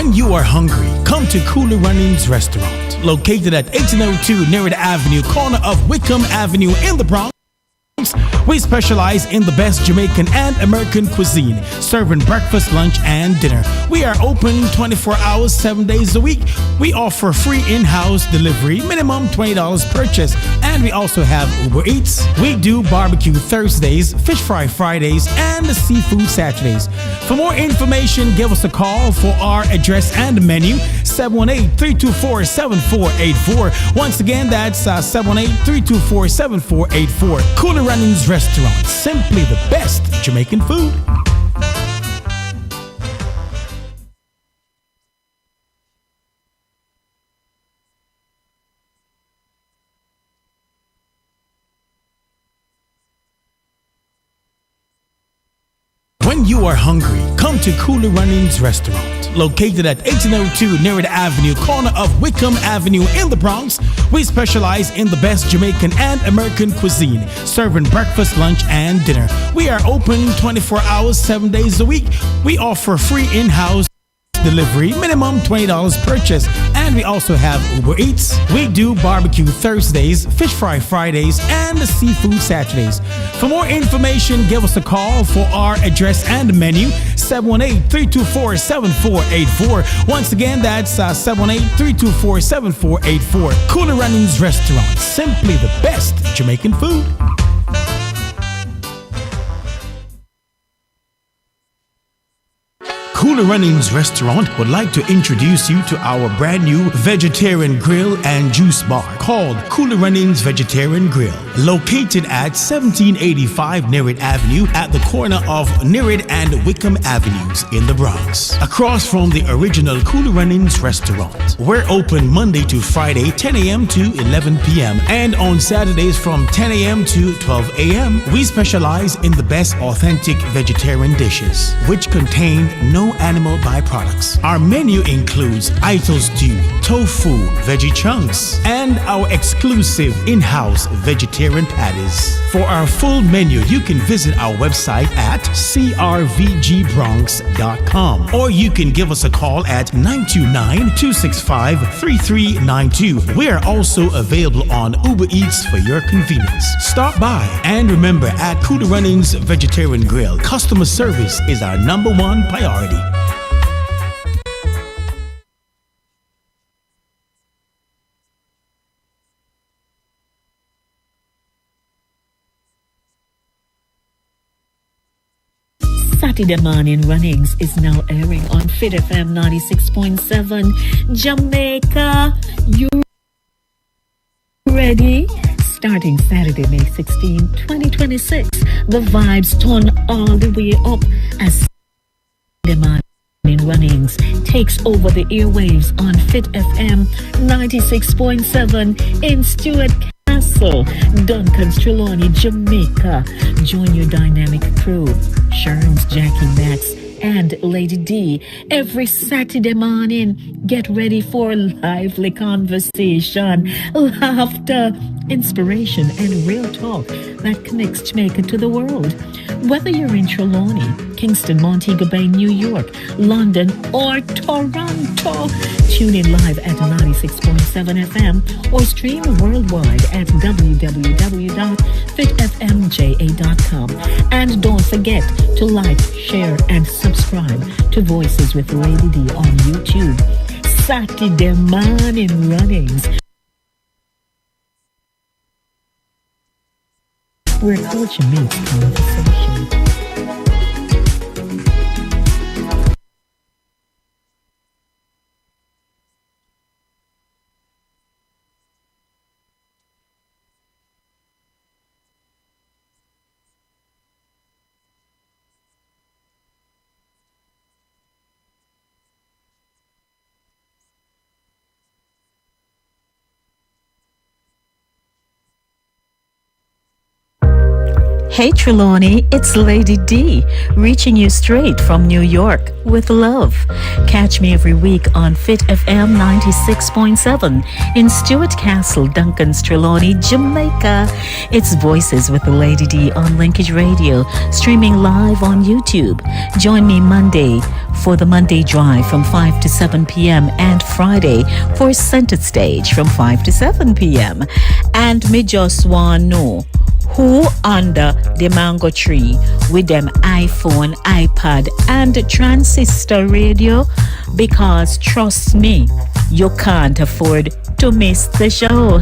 When you are hungry, come to Cooler Runnings Restaurant, located at 1802 Nerida Avenue, corner of Wickham Avenue in the Bronx. We specialize in the best Jamaican and American cuisine, serving breakfast, lunch, and dinner. We are open 24 hours, 7 days a week. We offer free in-house delivery, minimum $20 purchase, and we also have Uber Eats. We do barbecue Thursdays, fish fry Fridays, and seafood Saturdays. For more information, give us a call for our address and menu, 718-324-7484. Once again, that's 718-324-7484. Cooler Runnings Restaurant, simply the best Jamaican food. When you are hungry, come to Cooler Runnings Restaurant, located at 1802 Nerida Avenue, corner of Wickham Avenue in the Bronx. We specialize in the best Jamaican and American cuisine, serving breakfast, lunch, and dinner. We are open 24 hours, 7 days a week. We offer free in-house delivery, minimum $20 purchase, and we also have Uber Eats. We do barbecue Thursdays, fish fry Fridays, and seafood Saturdays. For more information, give us a call for our address and menu, 718-324-7484. Once again, that's 718-324-7484. Cooler Runnings Restaurant, simply the best Jamaican food. Cooler Runnings Restaurant would like to introduce you to our brand new vegetarian grill and juice bar called Cooler Runnings Vegetarian Grill, located at 1785 Nerida Avenue at the corner of Nerida and Wickham Avenues in the Bronx, across from the original Cooler Runnings Restaurant. We're open Monday to Friday, 10 a.m. to 11 p.m. and on Saturdays from 10 a.m. to 12 a.m. We specialize in the best authentic vegetarian dishes, which contain no animal byproducts. Our menu includes Ito stew, tofu, veggie chunks, and our exclusive in-house vegetarian patties. For our full menu, you can visit our website at crvgbronx.com, or you can give us a call at 929-265-3392. We are also available on Uber Eats for your convenience. Stop by, and remember, at Cooler Runnings Vegetarian Grill, customer service is our #1 priority. Saturday Morning Runnings is now airing on Fit FM 96.7. Jamaica, you ready? Starting Saturday, May 16, 2026, the vibes turn all the way up as Saturday Morning Runnings takes over the airwaves on Fit FM 96.7 in Stuart Castle, Duncan's Trelawney, Jamaica. Join your dynamic crew, Sherns, Jackie Max, and Lady D every Saturday morning. Get ready for lively conversation, laughter, inspiration, and real talk that connects Jamaica to the world. Whether you're in Trelawney, Kingston, Montego Bay, New York, London, or Toronto, tune in live at 96.7 FM or stream worldwide at www.fitfmja.com. And don't forget to like, share, and subscribe to Voices with Lady D on YouTube. Saturday Morning Runnings, where culture meets conversation. Hey Trelawney, it's Lady D, reaching you straight from New York with love. Catch me every week on Fit FM 96.7 in Stuart Castle, Duncan's Trelawney, Jamaica. It's Voices with the Lady D on Linkage Radio, streaming live on YouTube. Join me Monday for the Monday drive from 5 to 7 p.m. and Friday for center stage from 5 to 7 p.m. And me just want know who under the mango tree with them iPhone, iPad and transistor radio, because trust me, you can't afford to miss the show.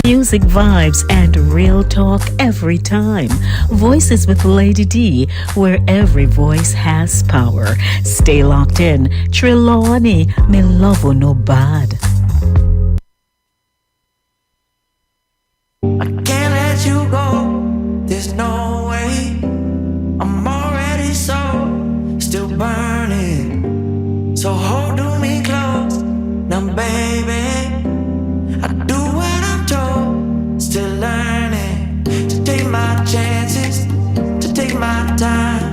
Music vibes and real talk every time. Voices with Lady D, where every voice has power. Stay locked in. Trelawney, me love you no bad. I can't let you go. There's no way. I'm already still burning. So hold to me close. Now, baby, I do what I'm told. Still learning to take my chances, to take my time,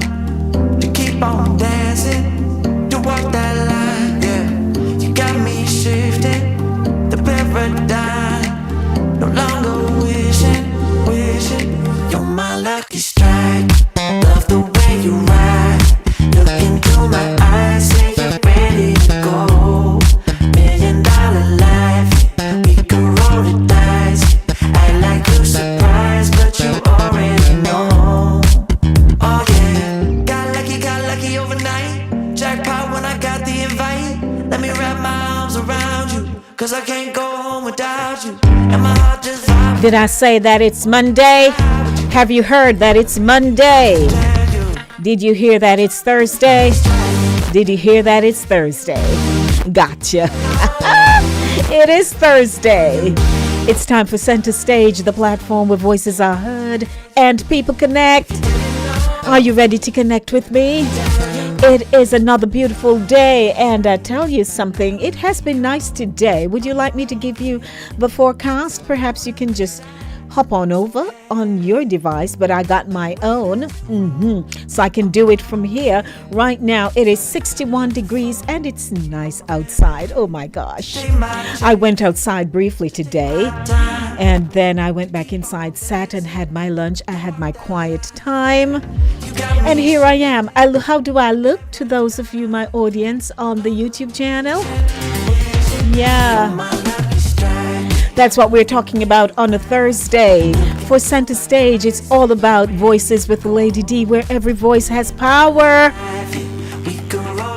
to keep on dancing, to walk that line. Yeah, you got me shifting the paradigm. No longer wishing. You're my lucky strike. Love the way you ride. Look into my eyes, say you're ready to go. $1,000,000 life, we can roll the dice. I like you surprised, but you already know. Oh yeah, got lucky overnight. Jackpot when I got the invite. Let me wrap my arms around you, 'cause I can't go home without you. And my heart just vibes. Did I say that it's Monday? Have you heard that it's Monday? Did you hear that it's Thursday? Did you hear that it's Thursday? Gotcha. It is Thursday. It's time for Center Stage, the platform where voices are heard and people connect. Are you ready to connect with me? It is another beautiful day, and I tell you something, it has been nice today. Would you like me to give you the forecast? Perhaps you can just hop on over on your device, but I got my own, so I can do it from here. Right now, it is 61 degrees, and it's nice outside. Oh my gosh. I went outside briefly today, and then I went back inside, sat and had my lunch. I had my quiet time, and here I am. How do I look to those of you, my audience, on the YouTube channel? Yeah. That's what we're talking about on a Thursday. For Center Stage, it's all about voices with Lady D, where every voice has power.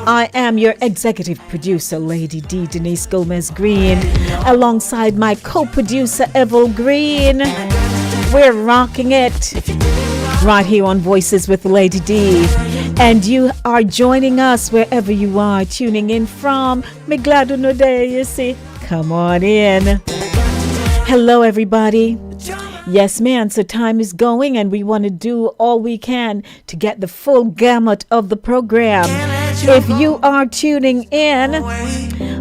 I am your executive producer, Lady D, Denise Gomez Green, alongside my co-producer, Evel Green. We're rocking it right here on Voices with Lady D. And you are joining us wherever you are tuning in from. Me glad no day, you see. Come on in. Hello, everybody. Yes, man, so time is going, and we want to do all we can to get the full gamut of the program. If you are tuning in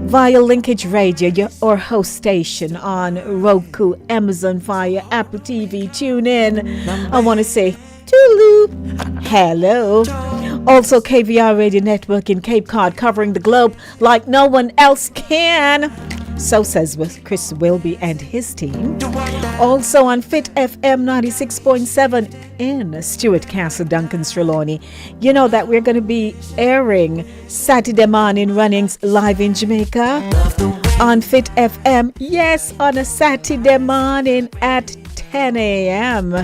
via Linkage Radio, or host station on Roku, Amazon Fire, Apple TV, tune in. I want to say, toodaloo, hello. Also, KVR Radio Network in Cape Cod, covering the globe like no one else can. So says Chris Wilby and his team. Also on Fit FM 96.7 in Stuart Castle, Duncan Trelawney. You know that we're going to be airing Saturday morning runnings live in Jamaica on Fit FM. Yes, on a Saturday morning at 10 a.m.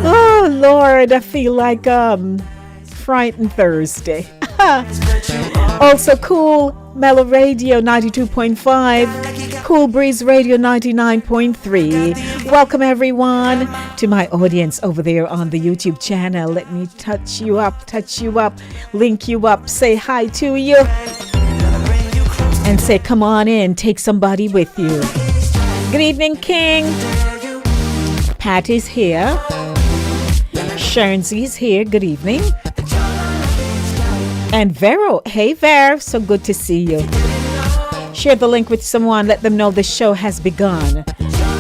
Oh, Lord, I feel like Frightened Thursday. Also Cool Mellow Radio 92.5, Cool Breeze Radio 99.3. Welcome everyone to my audience over there on the YouTube channel. Let me touch you up, link you up, say hi to you, and say come on in, take somebody with you. Good evening, King. Patty's here. Shernsey's here. Good evening. And Vero, hey Ver, so good to see you. Share the link with someone, let them know the show has begun.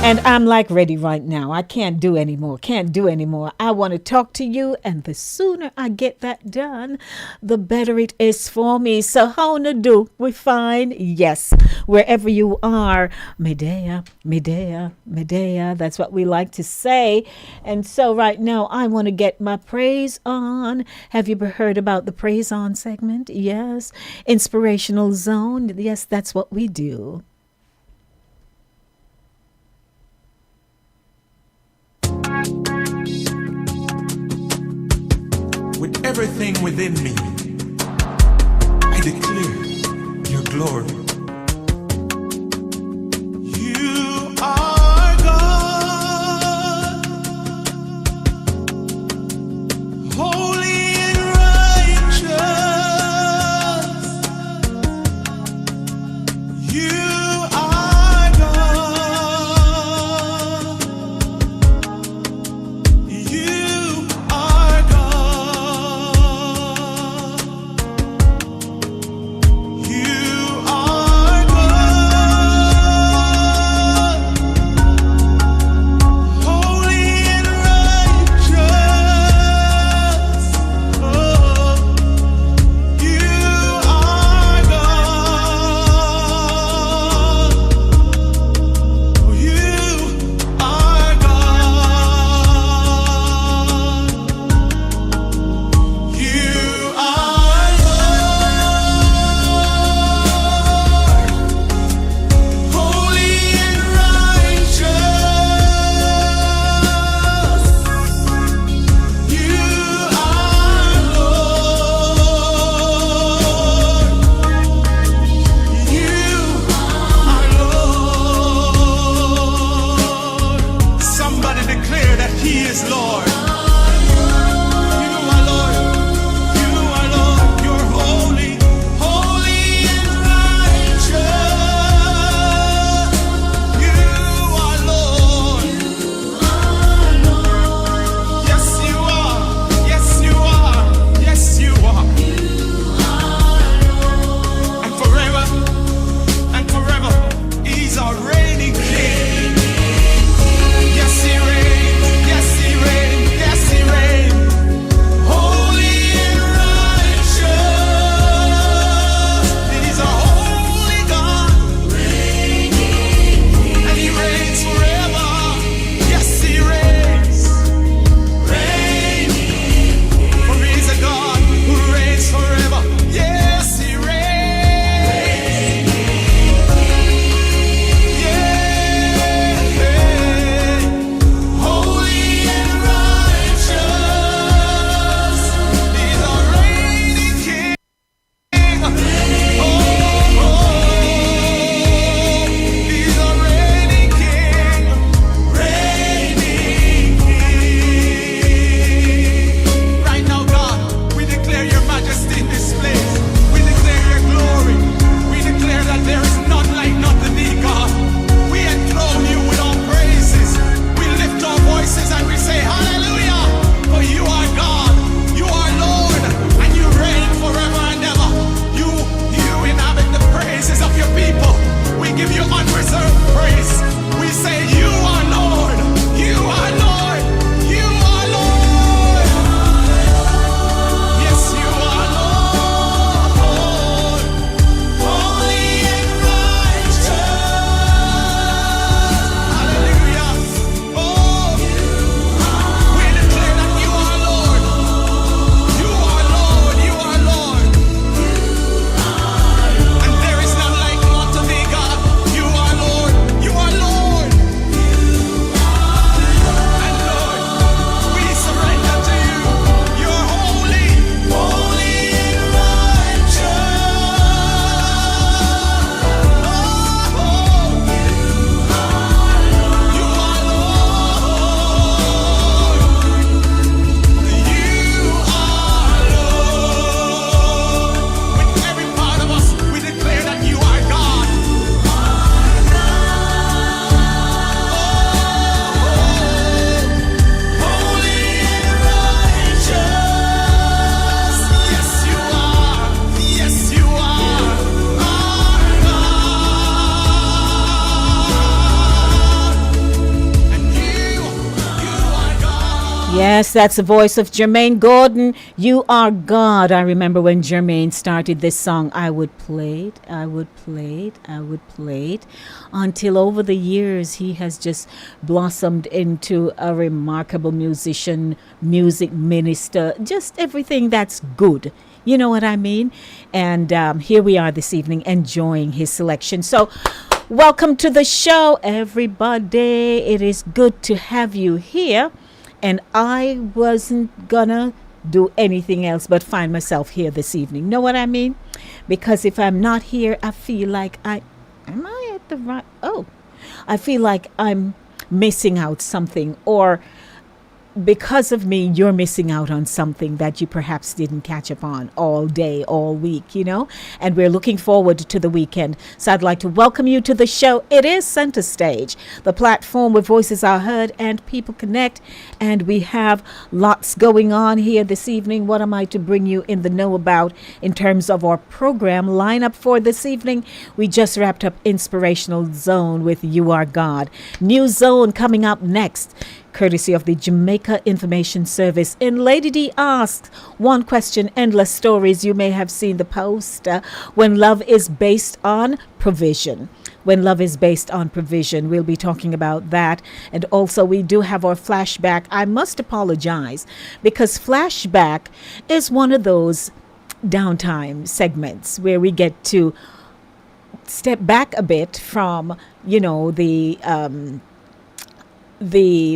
And I'm like ready right now. I can't do anymore. Can't do anymore. I want to talk to you, and the sooner I get that done, the better it is for me. So how to do? We fine? Yes. Wherever you are, Medea, Medea, Medea. That's what we like to say. And so right now, I want to get my praise on. Have you ever heard about the praise on segment? Yes. Inspirational zone. Yes, that's what we do. With everything within me, I declare your glory. You are God, holy and righteous. You are God. You are God. You are Yes, that's the voice of Jermaine Gordon. You are God. I remember when Jermaine started this song, I would play it, I would play it, I would play it. Until over the years, he has just blossomed into a remarkable musician, music minister, just everything that's good. You know what I mean? And here we are this evening enjoying his selection. So, welcome to the show, everybody. It is good to have you here. And I wasn't gonna do anything else but find myself here this evening. Know what I mean? Because if I'm not here, I feel like I at the right? Oh, I feel like I'm missing out something, or because of me, you're missing out on something that you perhaps didn't catch up on all day, all week, you know? And we're looking forward to the weekend. So I'd like to welcome you to the show. It is Center Stage, the platform where voices are heard and people connect. And we have lots going on here this evening. What am I to bring you in the know about in terms of our program lineup for this evening? We just wrapped up Inspirational Zone with You Are God. New Zone coming up next, courtesy of the Jamaica Information Service. In Lady D Asks, one question, endless stories. You may have seen the post. When love is based on provision. When love is based on provision. We'll be talking about that. And also we do have our flashback. I must apologize because flashback is one of those downtime segments where we get to step back a bit from, you know, the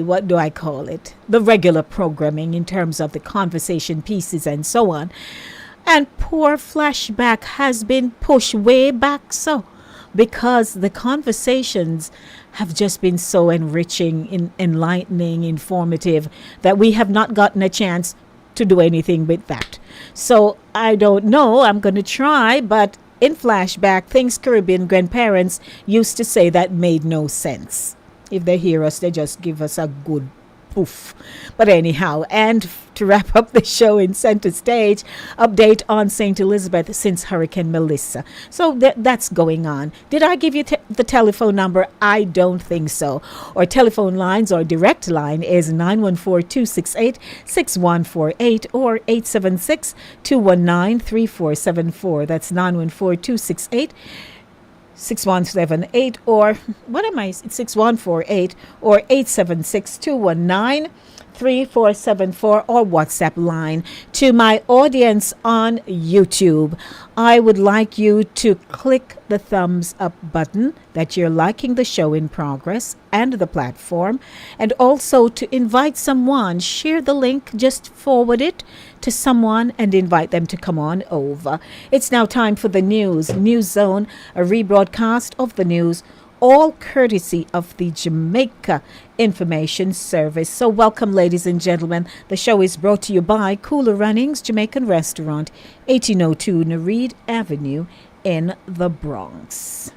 what do I call it? The regular programming in terms of the conversation pieces and so on. And poor flashback has been pushed way back so because the conversations have just been so enriching, enlightening, informative that we have not gotten a chance to do anything with that. So I don't know. I'm going to try, but in flashback, things Caribbean grandparents used to say that made no sense. If they hear us, they just give us a good poof. But anyhow, and to wrap up the show in Center Stage, update on St. Elizabeth since Hurricane Melissa. So that's going on. Did I give you the telephone number? I don't think so. Our telephone lines, or direct line is 914-268-6148 or 876-219-3474. That's 914-268-6148 6178 or what am I? It's 6148 or 876-219-3474 or WhatsApp line. To my audience on YouTube, I would like you to click the thumbs up button that you're liking the show in progress and the platform, and also to invite someone. Share the link, just forward it to someone and invite them to come on over. It's now time for the news. News Zone, a rebroadcast of the news, all courtesy of the Jamaica Information Service. So welcome, ladies and gentlemen. The show is brought to you by Cooler Runnings Jamaican Restaurant, 1802 Nereid Avenue in the Bronx.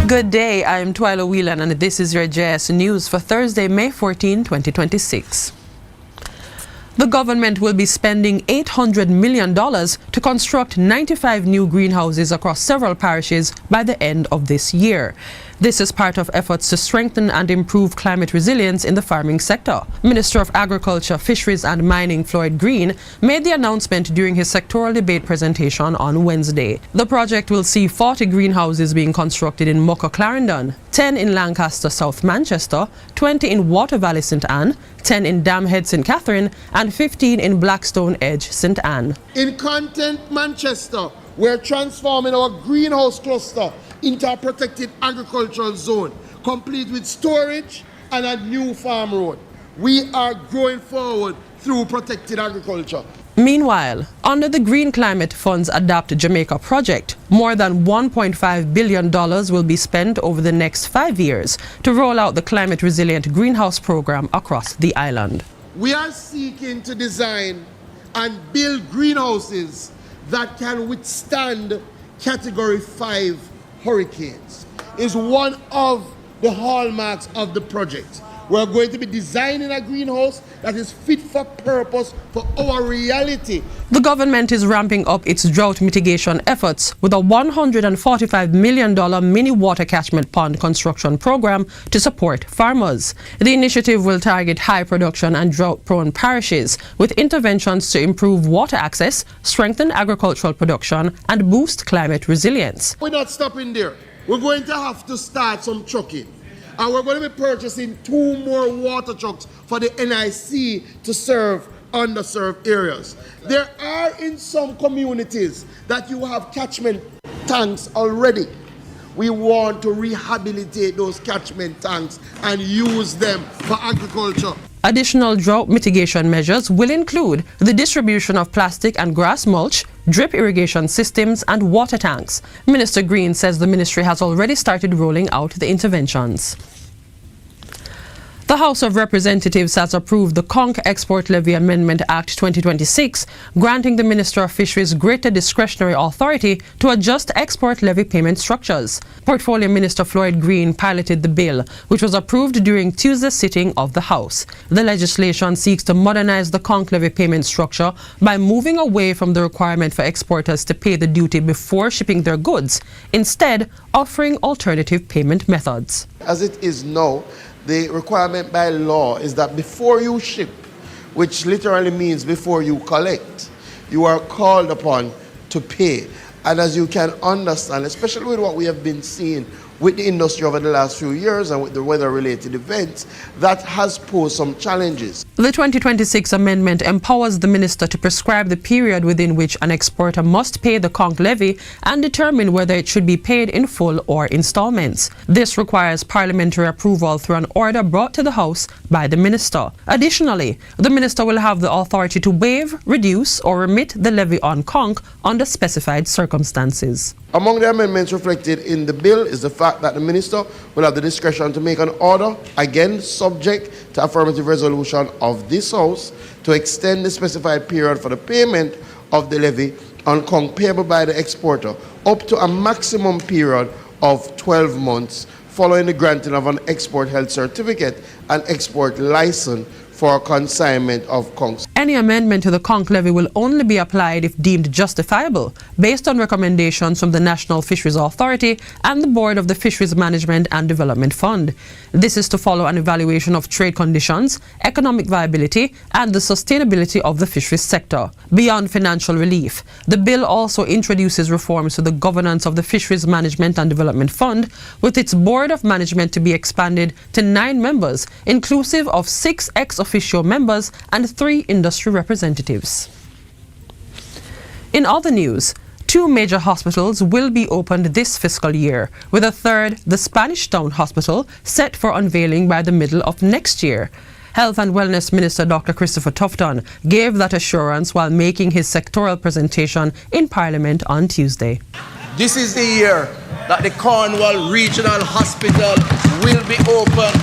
Good day, I'm Twyla Whelan and this is your JS News for Thursday, May 14, 2026. The government will be spending $800 million to construct 95 new greenhouses across several parishes by the end of this year. This is part of efforts to strengthen and improve climate resilience in the farming sector. Minister of Agriculture, Fisheries and Mining Floyd Green made the announcement during his sectoral debate presentation on Wednesday. The project will see 40 greenhouses being constructed in Mucko Clarendon, 10 in Lancaster, South Manchester, 20 in Water Valley, St. Anne, 10 in Dam Head, St. Catherine, and 15 in Blackstone Edge, St. Anne. In Content, Manchester, we're transforming our greenhouse cluster into a protected agricultural zone, complete with storage and a new farm road. We are growing forward through protected agriculture. Meanwhile, under the Green Climate Fund's Adapt Jamaica project, more than $1.5 billion will be spent over the next 5 years to roll out the climate resilient greenhouse program across the island. We are seeking to design and build greenhouses that can withstand Category 5 hurricanes is one of the hallmarks of the project. We're going to be designing a greenhouse that is fit for purpose for our reality. The government is ramping up its drought mitigation efforts with a $145 million mini water catchment pond construction program to support farmers. The initiative will target high production and drought-prone parishes with interventions to improve water access, strengthen agricultural production, and boost climate resilience. We're not stopping there. We're going to have to start some trucking. And we're going to be purchasing 2 more water trucks for the NIC to serve underserved areas. There are in some communities that you have catchment tanks already. We want to rehabilitate those catchment tanks and use them for agriculture. Additional drought mitigation measures will include the distribution of plastic and grass mulch, drip irrigation systems, and water tanks. Minister Green says the ministry has already started rolling out the interventions. The House of Representatives has approved the Conch Export Levy Amendment Act 2026, granting the Minister of Fisheries greater discretionary authority to adjust export levy payment structures. Portfolio Minister Floyd Green piloted the bill, which was approved during Tuesday's sitting of the House. The legislation seeks to modernize the Conch levy payment structure by moving away from the requirement for exporters to pay the duty before shipping their goods, instead offering alternative payment methods. As it is now, the requirement by law is that before you ship, which literally means before you collect, you are called upon to pay. And as you can understand, especially with what we have been seeing with the industry over the last few years and with the weather-related events, that has posed some challenges. The 2026 amendment empowers the minister to prescribe the period within which an exporter must pay the Conch levy and determine whether it should be paid in full or installments. This requires parliamentary approval through an order brought to the House by the minister. Additionally, the minister will have the authority to waive, reduce, or remit the levy on Conch under specified circumstances. Among the amendments reflected in the bill is the fact that the minister will have the discretion to make an order, again subject to affirmative resolution of this House, to extend the specified period for the payment of the levy on Conch payable by the exporter up to a maximum period of 12 months following the granting of an export health certificate and export license for consignment of conch. Any amendment to the Conch levy will only be applied if deemed justifiable, based on recommendations from the National Fisheries Authority and the Board of the Fisheries Management and Development Fund. This is to follow an evaluation of trade conditions, economic viability, and the sustainability of the fisheries sector. Beyond financial relief, the bill also introduces reforms to the governance of the Fisheries Management and Development Fund, with its Board of Management to be expanded to 9 members, inclusive of 6 ex-officio members and 3 industry representatives. In other news, 2 major hospitals will be opened this fiscal year, with a third, the Spanish Town Hospital, set for unveiling by the middle of next year. Health and Wellness Minister Dr. Christopher Tufton gave that assurance while making his sectoral presentation in Parliament on Tuesday. This is the year that the Cornwall Regional Hospital will be open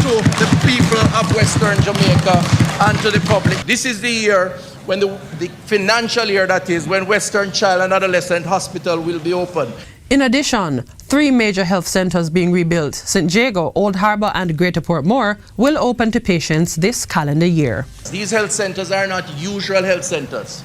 to the people of Western Jamaica and to the public. This is the year when the financial year, that is, when Western Child and Adolescent Hospital will be open. In addition, 3 major health centers being rebuilt, St. Jago, Old Harbour and Greater Portmore, will open to patients this calendar year. These health centers are not usual health centers.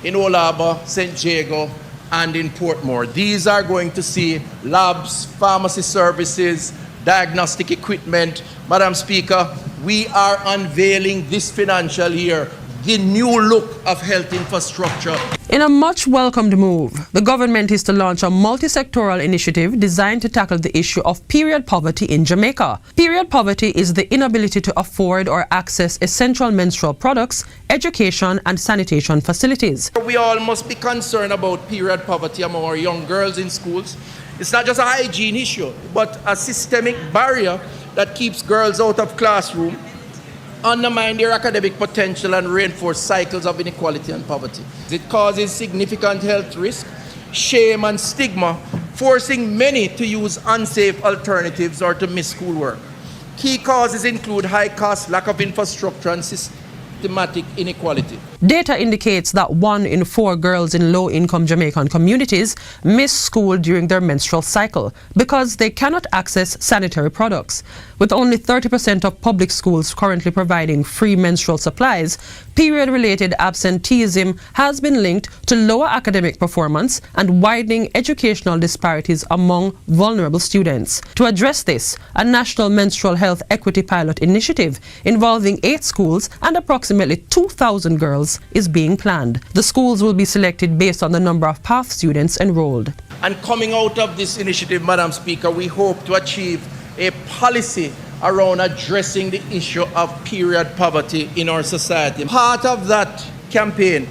In Old Harbour, St. Jago, and in Portmore. These are going to see labs, pharmacy services, diagnostic equipment. Madam Speaker, we are unveiling this financial year the new look of health infrastructure. In a much welcomed move, the government is to launch a multi-sectoral initiative designed to tackle the issue of period poverty in Jamaica. Period poverty is the inability to afford or access essential menstrual products, education and sanitation facilities. We all must be concerned about period poverty among our young girls in schools. It's not just a hygiene issue, but a systemic barrier that keeps girls out of classroom, undermine their academic potential and reinforce cycles of inequality and poverty. It causes significant health risk, shame and stigma, forcing many to use unsafe alternatives or to miss schoolwork. Key causes include high cost, lack of infrastructure and systematic inequality. Data indicates that 1 in 4 girls in low-income Jamaican communities miss school during their menstrual cycle because they cannot access sanitary products. With only 30% of public schools currently providing free menstrual supplies, period-related absenteeism has been linked to lower academic performance and widening educational disparities among vulnerable students. To address this, a national menstrual health equity pilot initiative involving 8 schools and approximately 2,000 girls is being planned. The schools will be selected based on the number of PATH students enrolled. And coming out of this initiative, Madam Speaker, we hope to achieve a policy around addressing the issue of period poverty in our society. Part of that campaign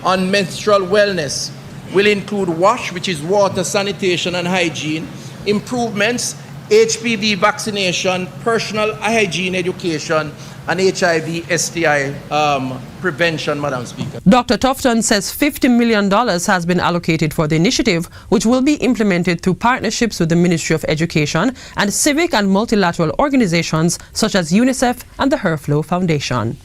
on menstrual wellness will include WASH, which is water, sanitation and hygiene, improvements, HPV vaccination, personal hygiene education, and HIV STI prevention, Madam Speaker. Dr. Tufton says $50 million has been allocated for the initiative, which will be implemented through partnerships with the Ministry of Education and civic and multilateral organizations such as UNICEF and the Herflow Foundation.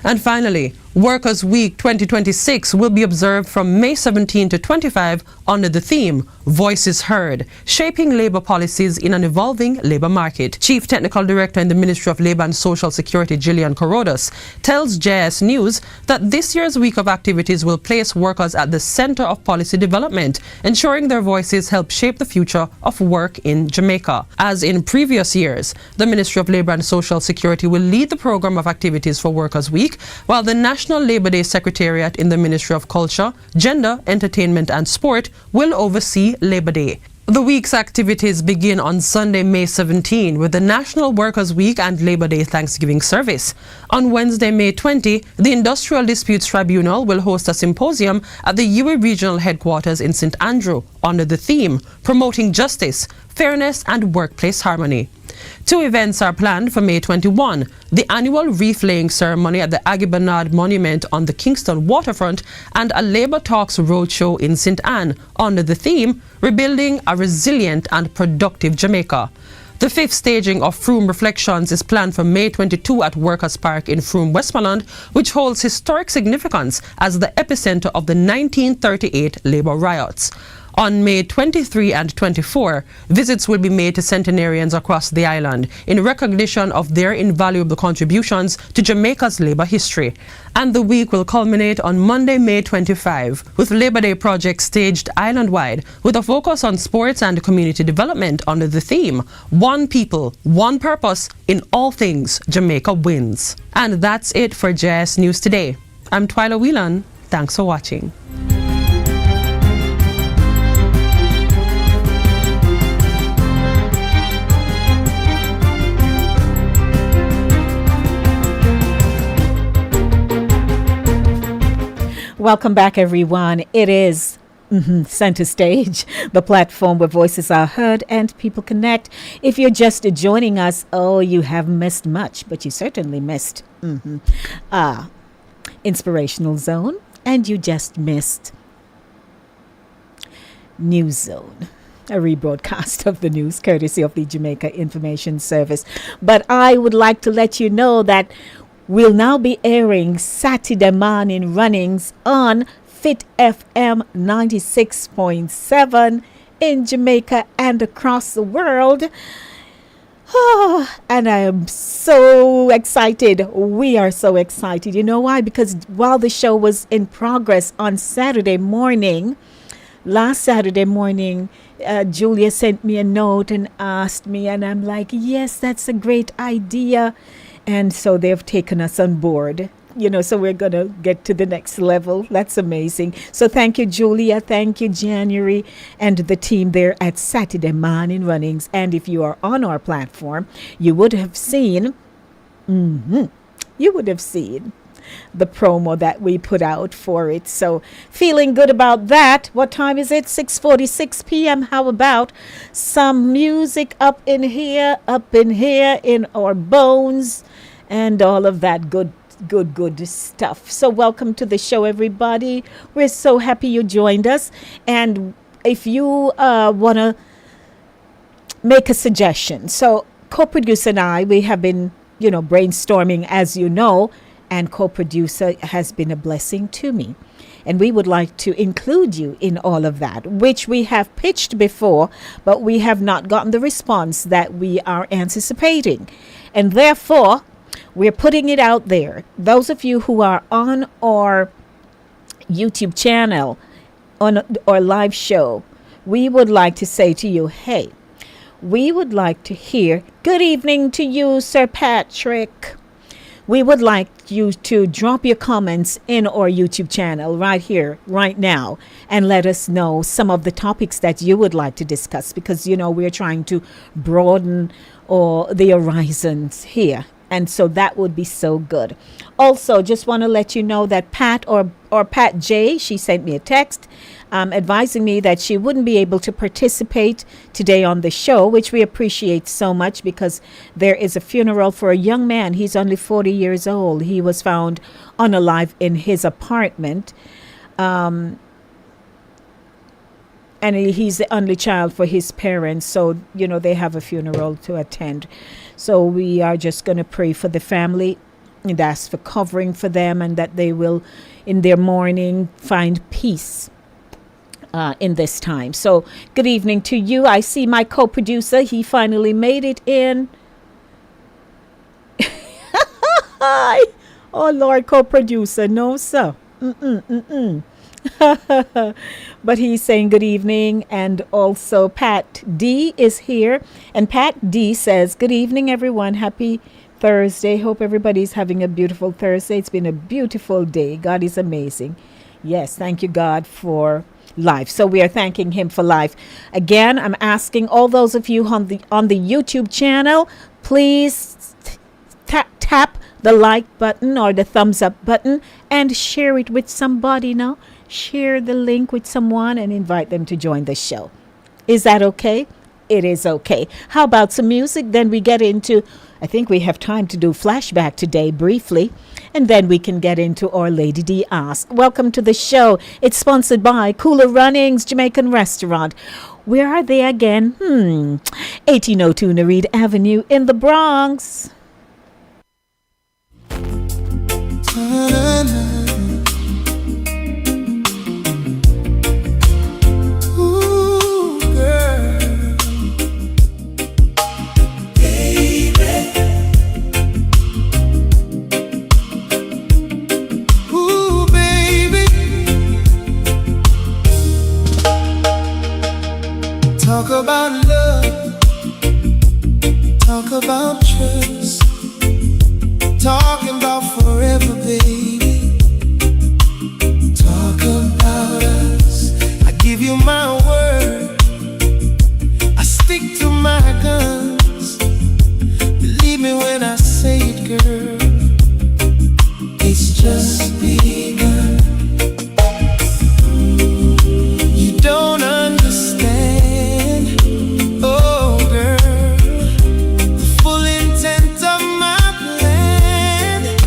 And finally, Workers' Week 2026 will be observed from May 17 to 25 under the theme Voices Heard, Shaping Labour Policies in an Evolving Labour Market. Chief Technical Director in the Ministry of Labour and Social Security, Gillian Corodos, tells JS News that this year's week of activities will place workers at the centre of policy development, ensuring their voices help shape the future of work in Jamaica. As in previous years, the Ministry of Labour and Social Security will lead the programme of activities for Workers' Week, while the National Labour Day Secretariat in the Ministry of Culture, Gender, Entertainment and Sport will oversee Labour Day. The week's activities begin on Sunday, May 17 with the National Workers' Week and Labour Day Thanksgiving service. On Wednesday, May 20, the Industrial Disputes Tribunal will host a symposium at the UWI Regional Headquarters in St. Andrew under the theme Promoting Justice, Fairness and Workplace Harmony. 2 events are planned for May 21, the annual wreath-laying ceremony at the Aggie Bernard Monument on the Kingston waterfront and a Labour Talks roadshow in St. Anne under the theme Rebuilding a Resilient and Productive Jamaica. The 5th staging of Froome Reflections is planned for May 22 at Workers' Park in Froome, Westmoreland, which holds historic significance as the epicenter of the 1938 Labour riots. On May 23 and 24, visits will be made to centenarians across the island in recognition of their invaluable contributions to Jamaica's labour history. And the week will culminate on Monday, May 25, with Labour Day projects staged island-wide with a focus on sports and community development under the theme, One People, One Purpose, in all things Jamaica wins. And that's it for JS News Today. I'm Twyla Whelan. Thanks for watching. Welcome back, everyone. It is Center Stage, the platform where voices are heard and people connect. If you're just joining us, oh, you have missed much, but you certainly missed Inspirational Zone, and you just missed News Zone, a rebroadcast of the news courtesy of the Jamaica Information Service. But I would like to let you know that we'll now be airing Saturday morning runnings on Fit FM 96.7 in Jamaica and across the world. And I am so excited. We are so excited. You know why? Because while the show was in progress on Saturday morning, last Saturday morning, Julia sent me a note and asked me, and I'm like, yes, that's a great idea. And so they've taken us on board, so we're going to get to the next level. That's amazing. So thank you, Julia. Thank you, January, and the team there at Saturday Morning Runnings. And if you are on our platform, you would have seen, the promo that we put out for it. So feeling good about that. What time is it? 6:46 p.m. How about some music up in here in our bones and all of that good stuff. So welcome to the show, everybody. We're so happy you joined us. And if you want to make a suggestion, so co-producer and I, we have been brainstorming, as you know, and co-producer has been a blessing to me. And we would like to include you in all of that, which we have pitched before, but we have not gotten the response that we are anticipating. And therefore, we're putting it out there. Those of you who are on our YouTube channel, on our live show, we would like to say to you, hey, we would like to hear, good evening to you, Sir Patrick. We would like you to drop your comments in our YouTube channel right here, right now, and let us know some of the topics that you would like to discuss, because, we're trying to broaden the horizons here. And so that would be so good. Also, just want to let you know that Pat or Pat J, she sent me a text advising me that she wouldn't be able to participate today on the show, which we appreciate so much, because there is a funeral for a young man. He's only 40 years old. He was found unalive in his apartment. And he's the only child for his parents. So, they have a funeral to attend. So we are just going to pray for the family and ask for covering for them, and that they will, in their mourning, find peace in this time. So good evening to you. I see my co-producer. He finally made it in. Hi. Oh, Lord, co-producer. No, sir. But he's saying good evening. And also Pat D is here, and Pat D says, good evening, everyone. Happy Thursday. Hope everybody's having a beautiful Thursday. It's been a beautiful day. God is amazing. Yes, thank you, God, for life. So we are thanking him for life. Again, I'm asking all those of you on the YouTube channel, please tap the like button or the thumbs up button and share it with somebody now. Share the link with someone and invite them to join the show. Is that okay? It is okay. How about some music? Then we get into, I think we have time to do flashback today briefly, and then we can get into Our Lady D Ask. Welcome to the show. It's sponsored by Cooler Runnings Jamaican Restaurant. Where are they again? 1802 Nereid Avenue in the Bronx. Talk about love, talk about trust, talking about forever, baby. Talk about us. I give you my word, I stick to my guns. Believe me when I say it, girl. It's just begun. You don't understand.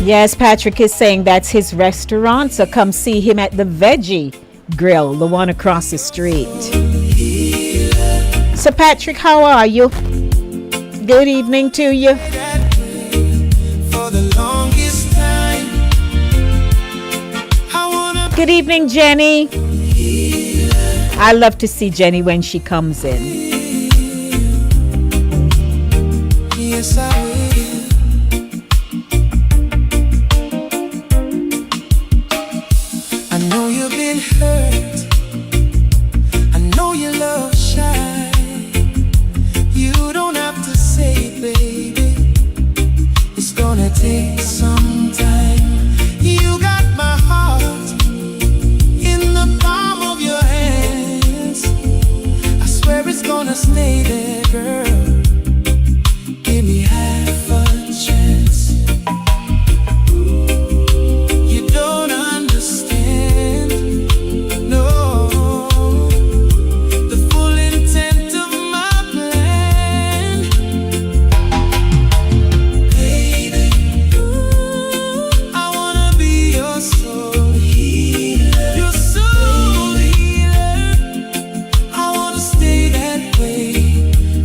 Yes, Patrick is saying that's his restaurant, so come see him at the Veggie Grill, the one across the street. So Patrick, how are you? Good evening to you. Good evening, Jenny. I love to see Jenny when she comes in. Yes, I will. Hurt. I know your love shy. You don't have to say it, baby. It's gonna take some time. You got my heart in the palm of your hands. I swear it's gonna stay there, girl. Give me half a chance. You don't understand.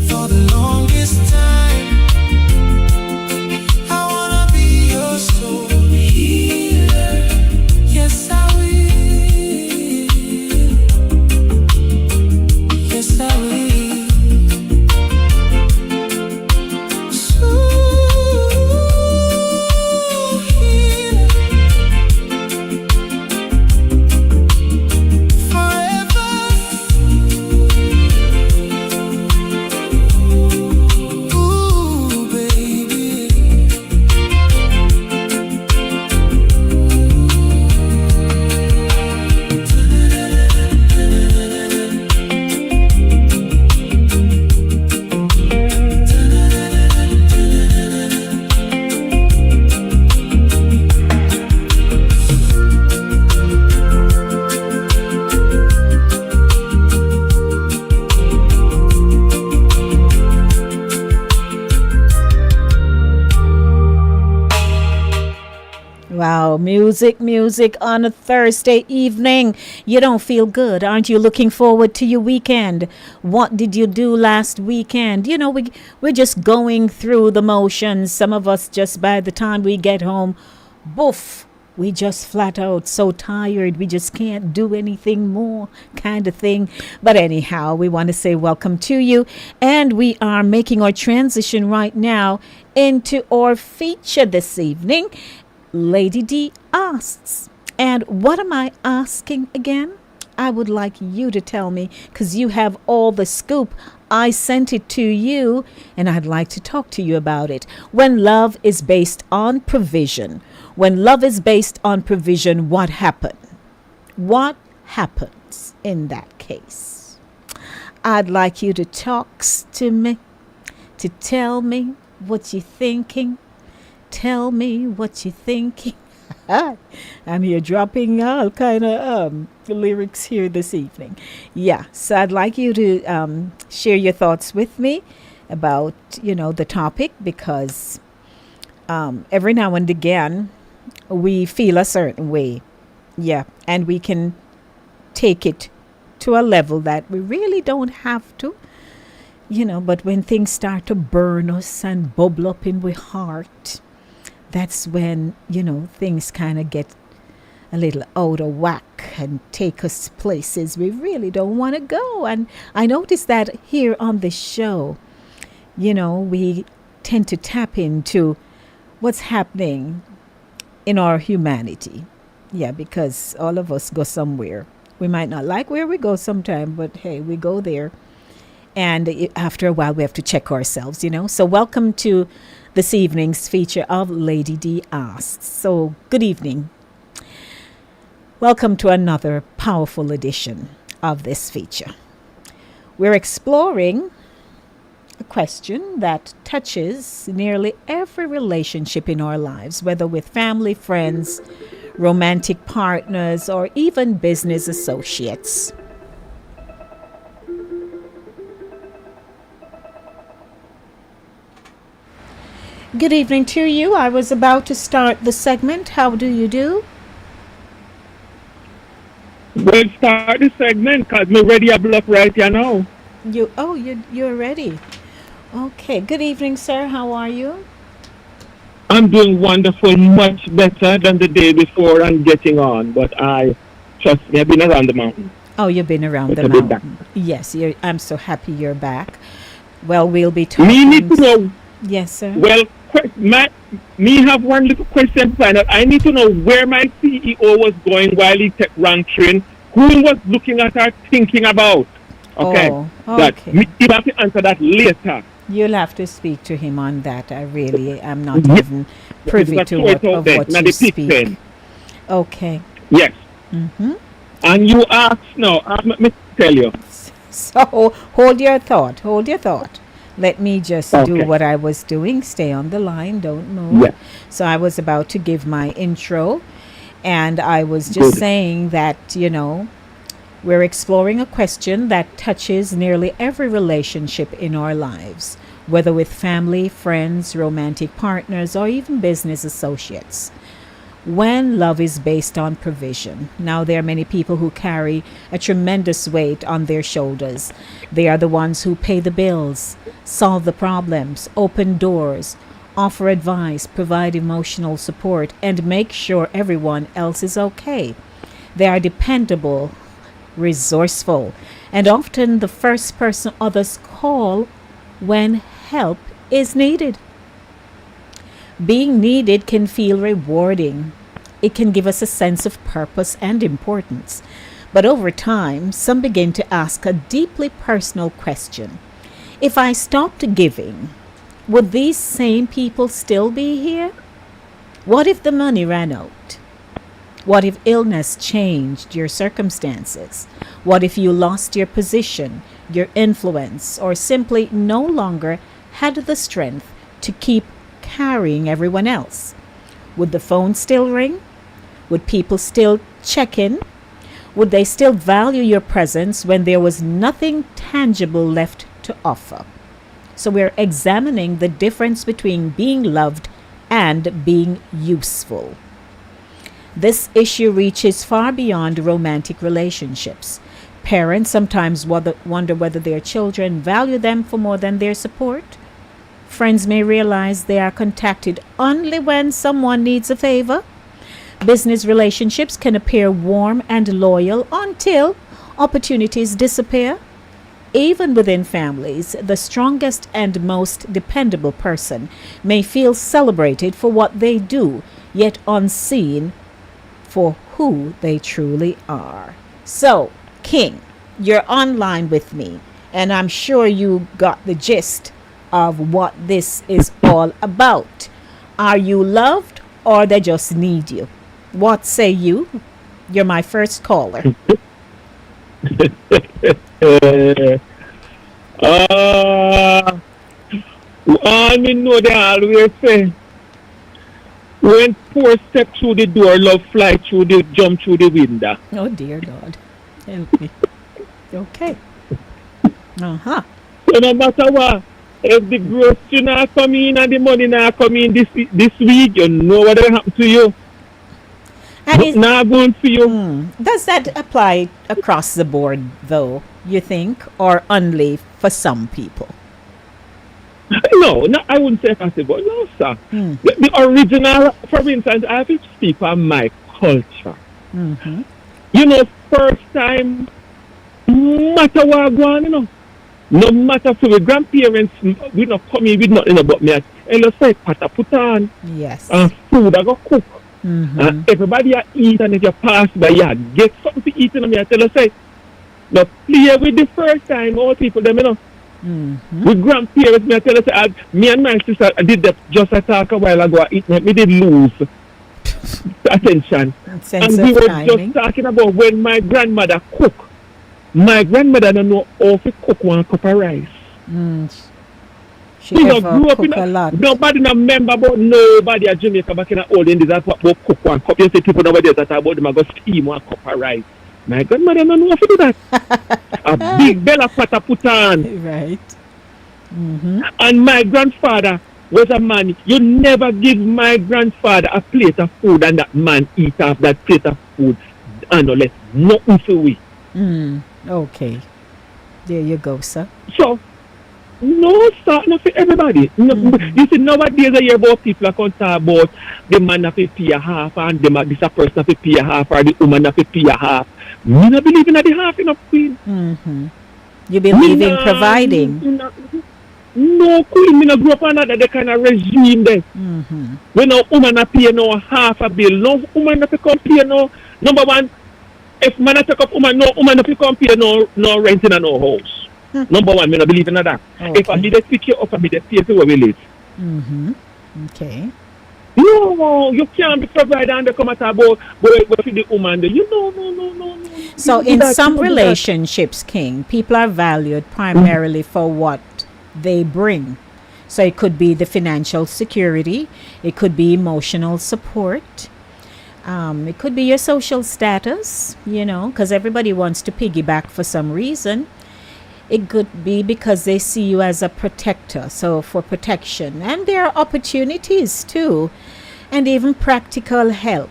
For the Lord. Wow, music on a Thursday evening. You don't feel good. Aren't you looking forward to your weekend? What did you do last weekend? You know, we're just going through the motions. Some of us just by the time we get home, boof, we just flat out so tired. We just can't do anything more kind of thing. But anyhow, we want to say welcome to you. And we are making our transition right now into our feature this evening. Lady D asks, and what am I asking again? I would like you to tell me because you have all the scoop. I sent it to you and I'd like to talk to you about it. When love is based on provision, what happened? What happens in that case? I'd like you to talk to me, to tell me what you're thinking. Tell me what you're thinking. I'm here dropping all kind of lyrics here this evening. Yeah, so I'd like you to share your thoughts with me about, the topic because every now and again we feel a certain way. Yeah, and we can take it to a level that we really don't have to. But when things start to burn us and bubble up in our heart, that's when, things kind of get a little out of whack and take us places we really don't want to go. And I noticed that here on the show, we tend to tap into what's happening in our humanity. Yeah, because all of us go somewhere. We might not like where we go sometime, but hey, we go there. And after a while, we have to check ourselves, So welcome to this evening's feature of Lady D Asks. So good evening. Welcome to another powerful edition of this feature. We're exploring a question that touches nearly every relationship in our lives, whether with family, friends, romantic partners, or even business associates. Good evening to you. I was about to start the segment. How do you do? We'll start the segment because we're ready to bluff right here now. You're ready. Okay. Good evening, sir. How are you? I'm doing wonderful, much better than the day before and getting on. But trust me, I've been around the mountain. Oh, you've been around the I've been back. mountain. Yes, I'm so happy you're back. Well, we'll be talking. Me need to know. Yes, sir. Well, me have one little question to find out. I need to know where my CEO was going while he kept ranking, who he was looking at or thinking about. Okay. Oh, okay. You have to answer that later. You'll have to speak to him on that. I really am not even privy to what you speak. Okay. Yes. Mm-hmm. And you ask now, let me tell you. So hold your thought. Let me just do what I was doing. Stay on the line. Don't move. Yeah. So I was about to give my intro. And I was just saying that, we're exploring a question that touches nearly every relationship in our lives, whether with family, friends, romantic partners, or even business associates. When love is based on provision. Now, there are many people who carry a tremendous weight on their shoulders. They are the ones who pay the bills, solve the problems, open doors, offer advice, provide emotional support, and make sure everyone else is okay. They are dependable, resourceful, and often the first person others call when help is needed. Being needed can feel rewarding. It can give us a sense of purpose and importance. But over time, some begin to ask a deeply personal question. If I stopped giving, would these same people still be here? What if the money ran out? What if illness changed your circumstances? What if you lost your position, your influence, or simply no longer had the strength to keep carrying everyone else? Would the phone still ring? Would people still check in? Would they still value your presence when there was nothing tangible left to offer? So we're examining the difference between being loved and being useful. This issue reaches far beyond romantic relationships. Parents sometimes wonder whether their children value them for more than their support. Friends may realize they are contacted only when someone needs a favor. Business relationships can appear warm and loyal until opportunities disappear. Even within families, the strongest and most dependable person may feel celebrated for what they do, yet unseen for who they truly are. So, King, you're online with me, and I'm sure you got the gist of what this is all about. Are you loved or they just need you? What say you? You're my first caller. I mean, know they always say, when poor step through the door, love fly through the jump through the window. Oh dear God, help me. Okay. So no matter what, if the grocery not come in and the money not come in this week, you know what will happen to you. And Not going for you. does that apply across the board, though, you think, or only for some people? No, I wouldn't say possible. No, sir. The original, for instance, I have to speak on my culture. You know, first time, no matter what go on, you know, no matter for the grandparents, we not come in with nothing about me. And let's say, pata put on, Yes. and food I go cook. And everybody eat, and if you pass by, you get something to eat, and I tell you, say, now play with the first time, all people, them, you know. With grandparents, me I tell you, say, me and my sister I did that just a talk a while ago. Me did lose attention. Sense And we of were timing. just talking about when my grandmother cook. My grandmother don't know how to cook one cup of rice. She You know, ever grew up cook in a lot. nobody not remember about nobody at Jamaica back in the old days that what about cook one cup. You see people nowadays that about them I go steam one cup of rice. My grandmother don't know how to do that. A big bella pot put on. Right. And my grandfather was a man. You never give my grandfather a plate of food and that man eat off that plate of food and let nothing for we. Okay. There you go, sir. So, no, sir, not for everybody. No, you see, nowadays I hear about people that talk about the man have to pay a half and this a person have to pay a half or the woman have to pay a half. Me not believe in the half enough, Queen. You believe in providing. No, Queen, me not grow up under that kind of regime there. When no woman not pay no half a bill, no woman not to come pay no. Number one, if man not take up woman, no woman not to come pay no rent in no house. Number one, me not believe in that. Okay. If I be the pick you up, I be the pay for where we live. Okay. No, you can't be provided and they come at about for the woman. You no. So You do in that, some you do that. relationships, King, people are valued primarily for what they bring. So it could be the financial security, it could be emotional support, it could be your social status, you know, because everybody wants to piggyback for some reason. It could be because they see you as a protector, so for protection. And there are opportunities too, and even practical help.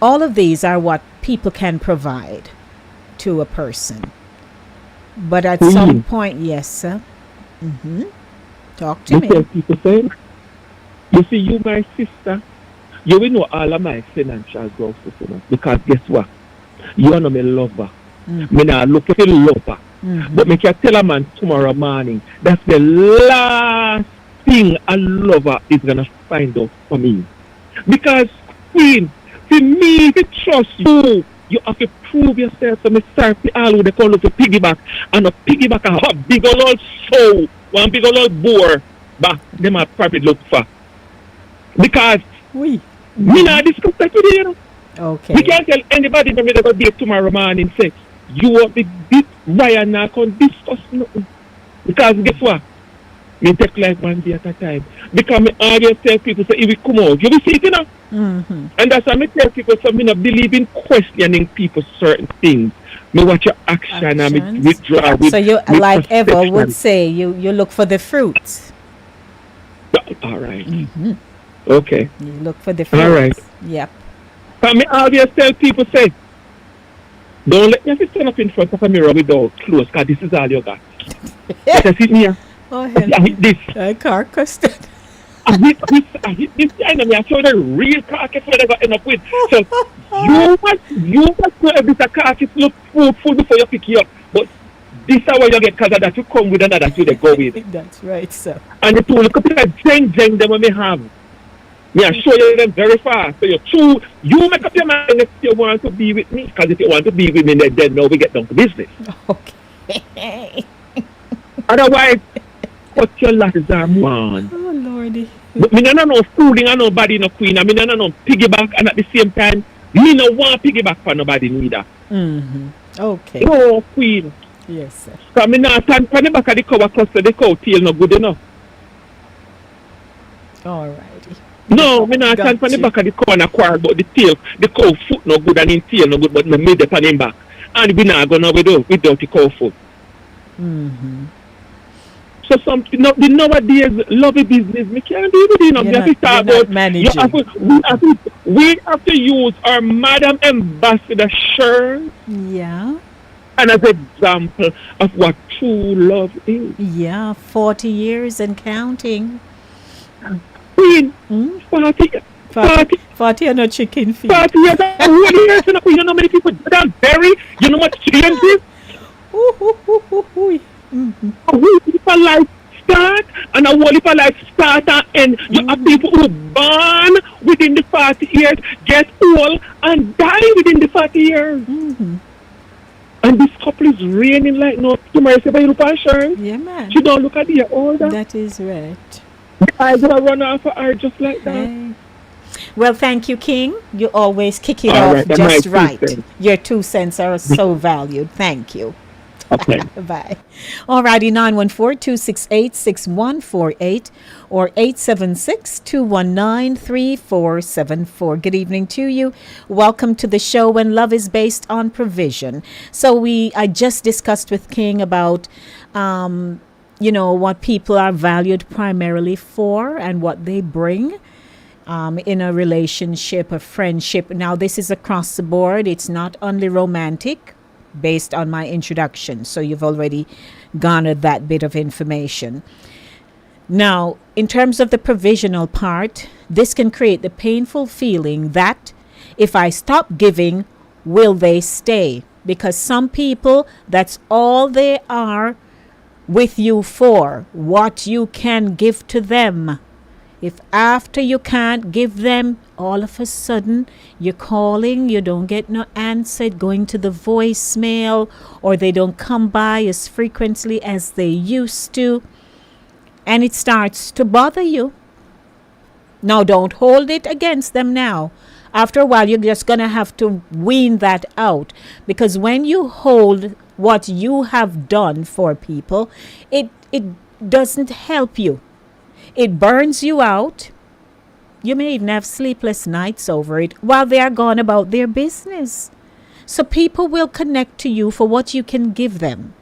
All of these are what people can provide to a person. But at some point, yes, sir. Talk to You me. tell people say, you see, you my sister, you will know all of my financial growth, because guess what? You are not my lover. Me not look at the lover. But me can tell a man tomorrow morning, that's the last thing a lover is gonna find out for me. Because Queen, for me to trust you, you have to prove yourself. So me start to all who they call to piggyback, and a piggyback a big old soul, one big old bore, but them are probably look for. Because Oui. me not discuss that with you, you know. Okay. We can't tell anybody when they go date tomorrow morning say, you want the big Ryan not can discuss nothing. Because guess what? Me take life one day at a time. Because me always tell people say if we come out, you will see it, you know. And that's why me tell people so me not believe in questioning people certain things. Me watch your action and me Actions. withdraw with So you, with like Eva would perception. say, you look for the fruits. All right. Okay. You look for the All right. fruits. Yep. But me always tell people, say, don't let me have to stand up in front of a mirror without clothes, because this is all you got. Let us hit me here. Oh, I hit this. car custard. I hit this kind of me. I show the real carcass what I got end up with. So you must know if this a carcass look food before you pick it up. But this is how you get because that you come with another that you they go with. That's right, sir. And the two look up at jeng them when me have. Me I show you them very fast. So you make up your mind if you want to be with me. Because if you want to be with me, then now we get down to business. Okay. Otherwise, what your losses are on. Oh, Lordy. But me no know fooling and nobody no queen. I mean no know piggyback, and at the same time, me no want piggyback for nobody neither. Mm-hmm. Okay. No queen. Yes, sir. Because me not stand for the back of the cover cluster, the cow tail no good enough. All righty. No, me not stand for the back of the cow and a quarrel about the tail. The cow foot no good and his tail no good, but me made it on him back. And we not gonna without the cow foot. Mm-hmm. So something the nowadays love a business, me can't do it. You know, we have to talk about managing. We have to use our Madam Ambassador shirt. Yeah. And as an example of what true love is. Yeah, 40 years and counting. Queen, 40 are no chicken feet. 40 years and 40 years and you know how many people that bury, you know what change is? Mm-hmm. A whole heap of life start and a whole heap of life start and end. You have people who born within the 40 years, get old and die within the 40 years. Mm-hmm. And this couple is reigning like no tomorrow. Say, but you look at insurance. Yeah, man. She don't look at the older. That is right. I gonna run off for her just like that. Hey. Well, thank you, King. You always kick it All off right, just my right. 2 cents. Your 2 cents are so valued. Thank you. Okay. Bye. Alrighty, 914-268-6148 or 876-219-3474. Good evening to you. Welcome to the show when love is based on provision. So I just discussed with King about, what people are valued primarily for and what they bring in a relationship, a friendship. Now, this is across the board. It's not only romantic, based on my introduction. So you've already garnered that bit of information. Now, in terms of the provisional part, this can create the painful feeling that if I stop giving, will they stay? Because some people, that's all they are with you for, what you can give to them. If after you can't give them, all of a sudden you're calling, you don't get no answer, going to the voicemail, or they don't come by as frequently as they used to, and it starts to bother you. Now, don't hold it against them now. After a while, you're just going to have to wean that out, because when you hold what you have done for people, it doesn't help you. It burns you out. You may even have sleepless nights over it while they are gone about their business. So people will connect to you for what you can give them.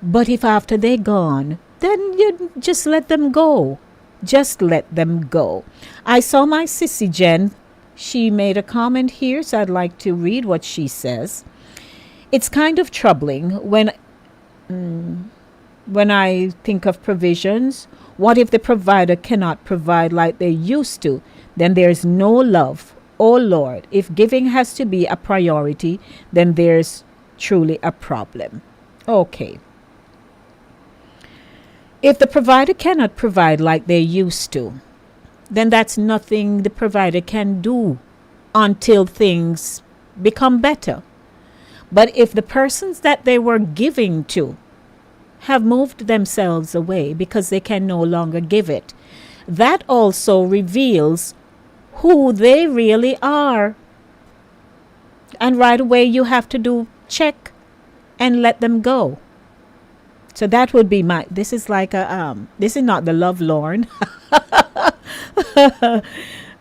But if after they're gone, then you just let them go. Just let them go. I saw my sissy Jen. She made a comment here, so I'd like to read what she says. It's kind of troubling when I think of provisions. What if the provider cannot provide like they used to? Then there's no love. Oh Lord, if giving has to be a priority, then there's truly a problem. Okay. If the provider cannot provide like they used to, then that's nothing the provider can do until things become better. But if the persons that they were giving to have moved themselves away because they can no longer give it, that also reveals who they really are. And right away you have to check and let them go. So that would be this is like this is not the love lorn.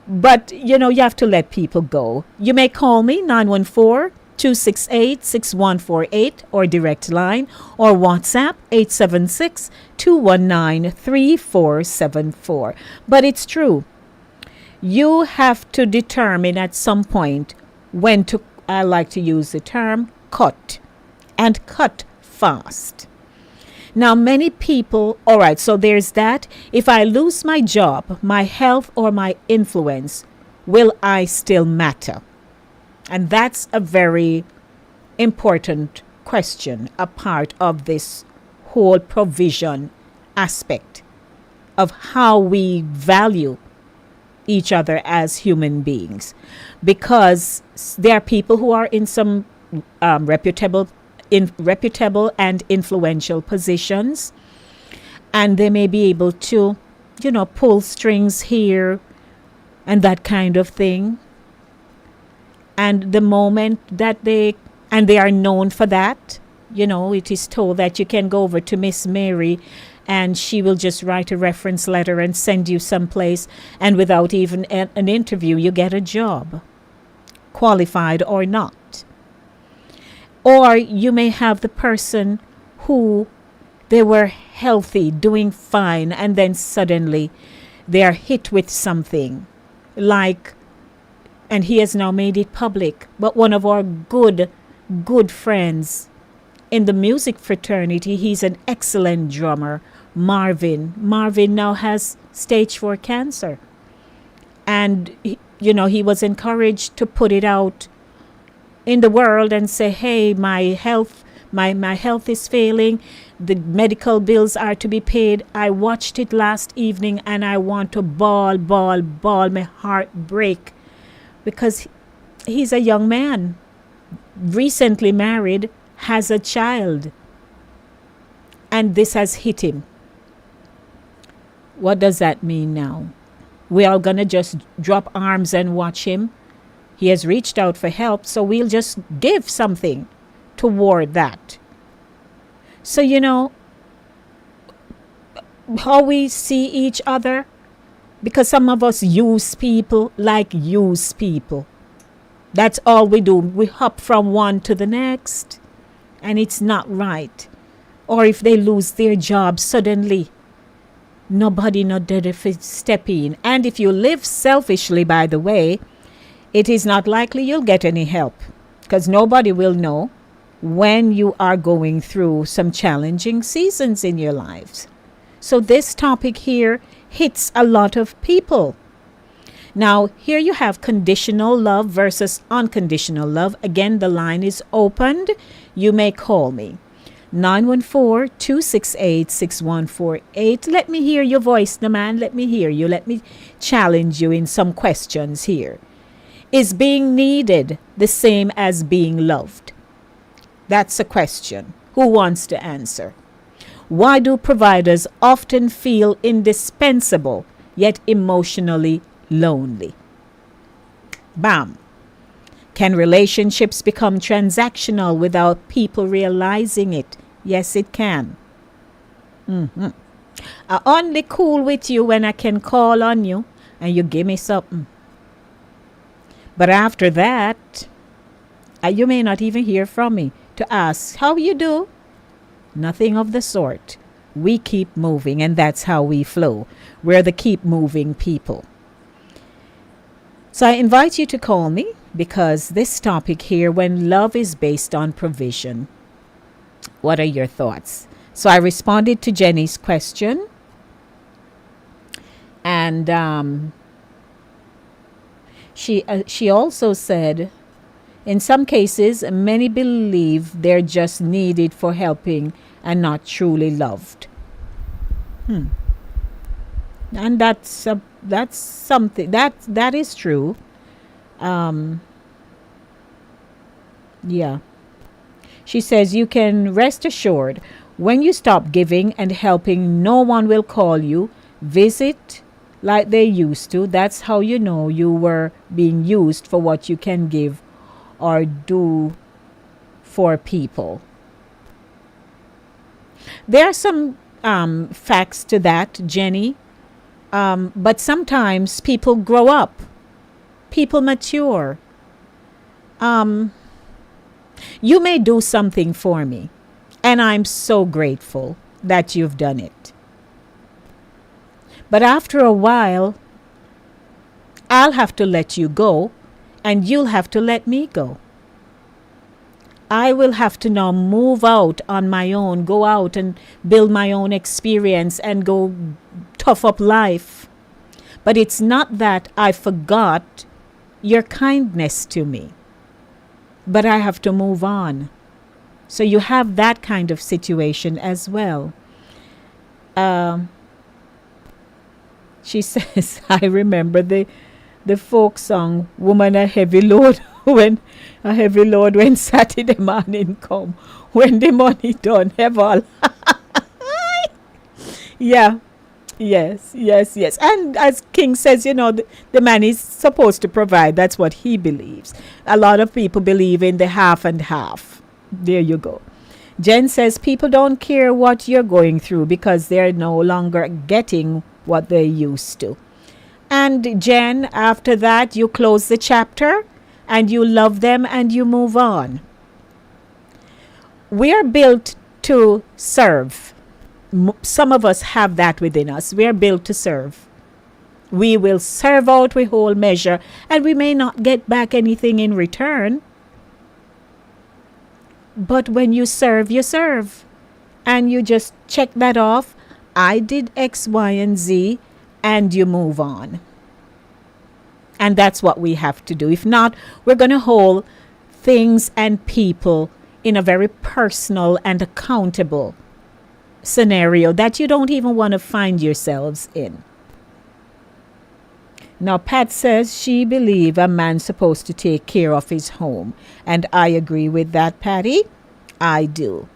But you have to let people go. You may call me 914-268-6148 or direct line, or WhatsApp 876-219-3474. But it's true. You have to determine at some point when to, I like to use the term, cut, and cut fast. Now, many people, all right, so there's that. If I lose my job, my health, or my influence, will I still matter? And that's a very important question, a part of this whole provision aspect of how we value each other as human beings. Because there are people who are in some reputable and influential positions, and they may be able to, pull strings here and that kind of thing. And the moment that they are known for that, it is told that you can go over to Miss Mary and she will just write a reference letter and send you someplace, and without even an interview, you get a job, qualified or not. Or you may have the person who they were healthy, doing fine, and then suddenly they are hit with something like, and he has now made it public, but one of our good friends in the music fraternity, he's an excellent drummer, Marvin. Marvin now has stage 4 cancer. And, he was encouraged to put it out in the world and say, hey, my health is failing. The medical bills are to be paid. I watched it last evening and I want to bawl, my heart break. Because he's a young man, recently married, has a child. And this has hit him. What does that mean now? We are going to just drop arms and watch him? He has reached out for help, so we'll just give something toward that. So, how we see each other, because some of us use people. That's all we do. We hop from one to the next, and it's not right. Or if they lose their job suddenly, nobody not there to step in. And if you live selfishly, by the way, it is not likely you'll get any help, because nobody will know when you are going through some challenging seasons in your lives. So this topic here hits a lot of people. Now, here you have conditional love versus unconditional love. Again, the line is opened. You may call me. 914-268-6148. Let me hear your voice, Naman. Let me hear you. Let me challenge you in some questions here. Is being needed the same as being loved? That's a question. Who wants to answer? Why do providers often feel indispensable yet emotionally lonely? Bam. Can relationships become transactional without people realizing it? Yes, it can. I only cool with you when I can call on you and you give me something. But after that, you may not even hear from me to ask, how you do? Nothing of the sort. We keep moving, and that's how we flow. We're the keep moving people. So I invite you to call me, because this topic here, when love is based on provision, what are your thoughts? So I responded to Jenny's question. And she also said, in some cases, many believe they're just needed for helping and not truly loved. And that's something that is true. Yeah. She says, you can rest assured, when you stop giving and helping, no one will call you, visit like they used to. That's how you know you were being used for what you can give or do for people. There are some facts to that, Jenny. But sometimes people grow up. People mature. You may do something for me, and I'm so grateful that you've done it. But after a while, I'll have to let you go, and you'll have to let me go. I will have to now move out on my own, go out and build my own experience and go tough up life. But it's not that I forgot your kindness to me, but I have to move on. So you have that kind of situation as well. She says, I remember the folk song, Woman a Heavy Load, when Saturday morning come, when the money done have all. Yeah. Yes. And as King says, the man is supposed to provide. That's what he believes. A lot of people believe in the half and half. There you go. Jen says people don't care what you're going through because they're no longer getting what they used to. And Jen, after that, you close the chapter and you love them and you move on. We are built to serve. Some of us have that within us. We are built to serve. We will serve out with whole measure, and we may not get back anything in return. But when you serve, and you just check that off. I did X, Y, and Z, and you move on. And that's what we have to do. If not, we're going to hold things and people in a very personal and accountable scenario that you don't even want to find yourselves in. Now, Pat says she believes a man's supposed to take care of his home. And I agree with that, Patty. I do.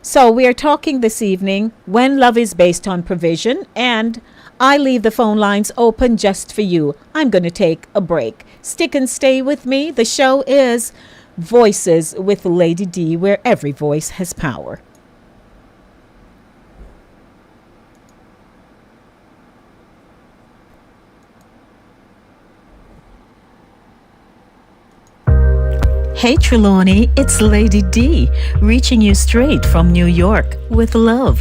So we are talking this evening when love is based on provision, and I leave the phone lines open just for you. I'm going to take a break. Stick and stay with me. The show is Voices with Lady D, where every voice has power. Hey Trelawney, it's Lady D, reaching you straight from New York with love.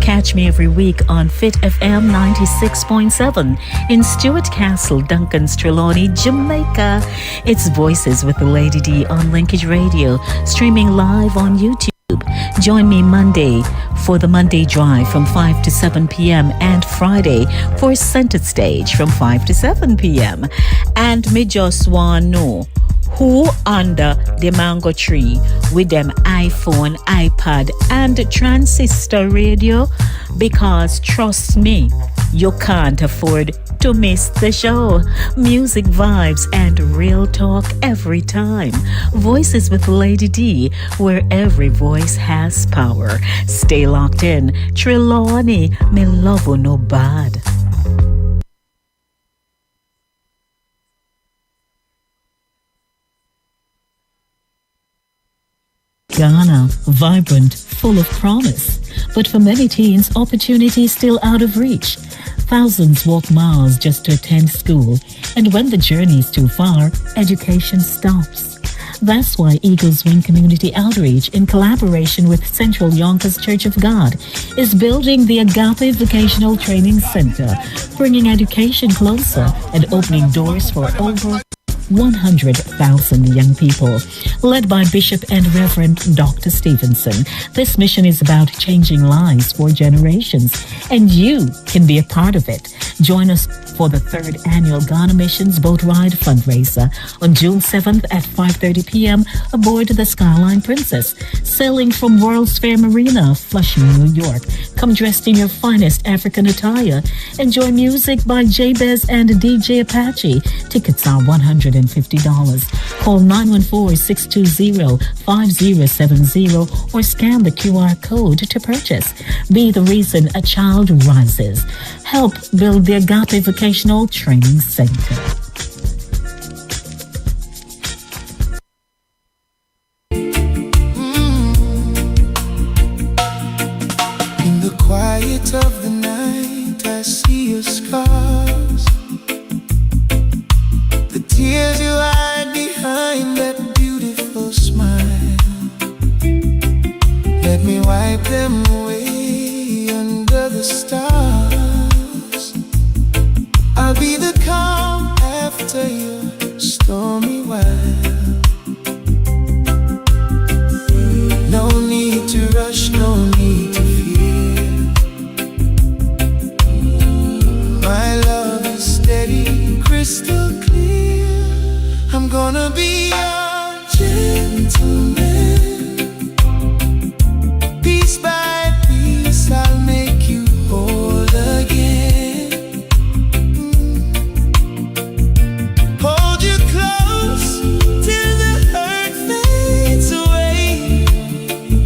Catch me every week on Fit FM 96.7 in Stuart Castle, Duncan's Trelawney, Jamaica. It's Voices with the Lady D on Linkage Radio, streaming live on YouTube. Join me Monday for the Monday Drive from 5 to 7 p.m. and Friday for Center Stage from 5 to 7 p.m. And me just want know who under the mango tree with them iPhone, iPad, and transistor radio? Because trust me, you can't afford to miss the show. Music, vibes, and real talk every time. Voices with Lady D, where every voice has power. Stay locked in. Trelawney, me love you no bad. Ghana, vibrant, full of promise. But for many teens, opportunity is still out of reach. Thousands walk miles just to attend school, and when the journey is too far, education stops. That's why Eagles Wing Community Outreach, in collaboration with Central Yonkers Church of God, is building the Agape Vocational Training Center, bringing education closer and opening doors for over 100,000 young people. Led by Bishop and Reverend Dr. Stevenson, this mission is about changing lives for generations, and you can be a part of it. Join us for the 3rd annual Ghana Missions Boat Ride fundraiser on June 7th at 5:30 p.m. aboard the Skyline Princess, sailing from World's Fair Marina, Flushing, New York. Come dressed in your finest African attire. Enjoy music by Jabez and DJ Apache. Tickets are $150. Call 914-620-5070 or scan the QR code to purchase. Be the reason a child rises. Help build the Agape Vocational Training Center. In the quiet of the night, I see your scars. The tears you hide behind that beautiful smile. Let me wipe them away under the stars. I'll be the calm after say you're stormy wild. No need to rush, no need to fear. My love is steady, crystal clear. I'm gonna be your gentleman. Piece by piece, I'll make you whole again. Hold you close till the hurt fades away.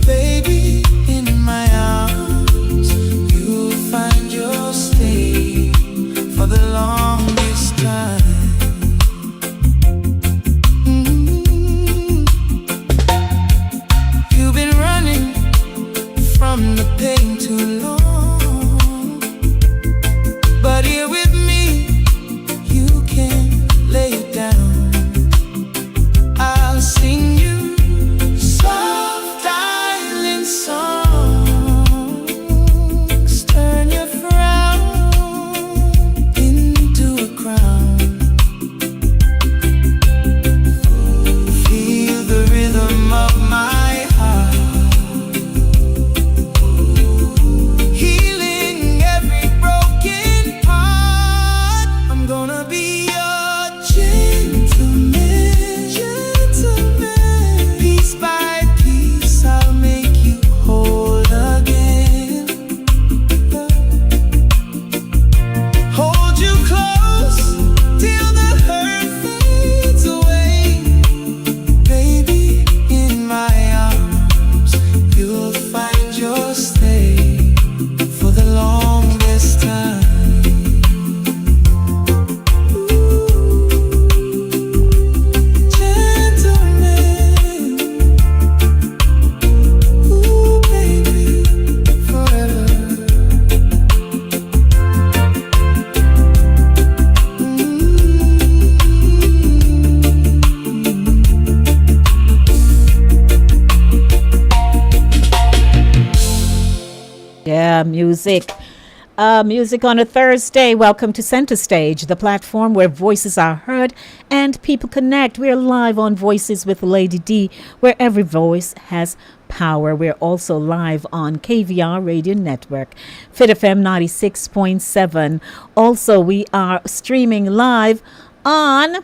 Baby, in my arms, you'll find your stay for the longest time. You've been running from the pain too long, but here with me, you can lay it down. I'll sing you soft island songs, turn your frown into a crown. Feel the rhythm of my heart, healing every broken part. I'm gonna be your gentleman, gentleman. Piece by piece, I'll make you whole again. Hold you close till the hurt fades away. Baby, in my arms, you'll find your stay for the longest time. Gentleman, ooh baby, forever. Yeah, music. Music on a Thursday. Welcome to Center Stage, the platform where voices are heard and people connect. We're live on Voices with Lady D, where every voice has power. We're also live on KVR Radio Network, Fit FM 96.7. Also, we are streaming live on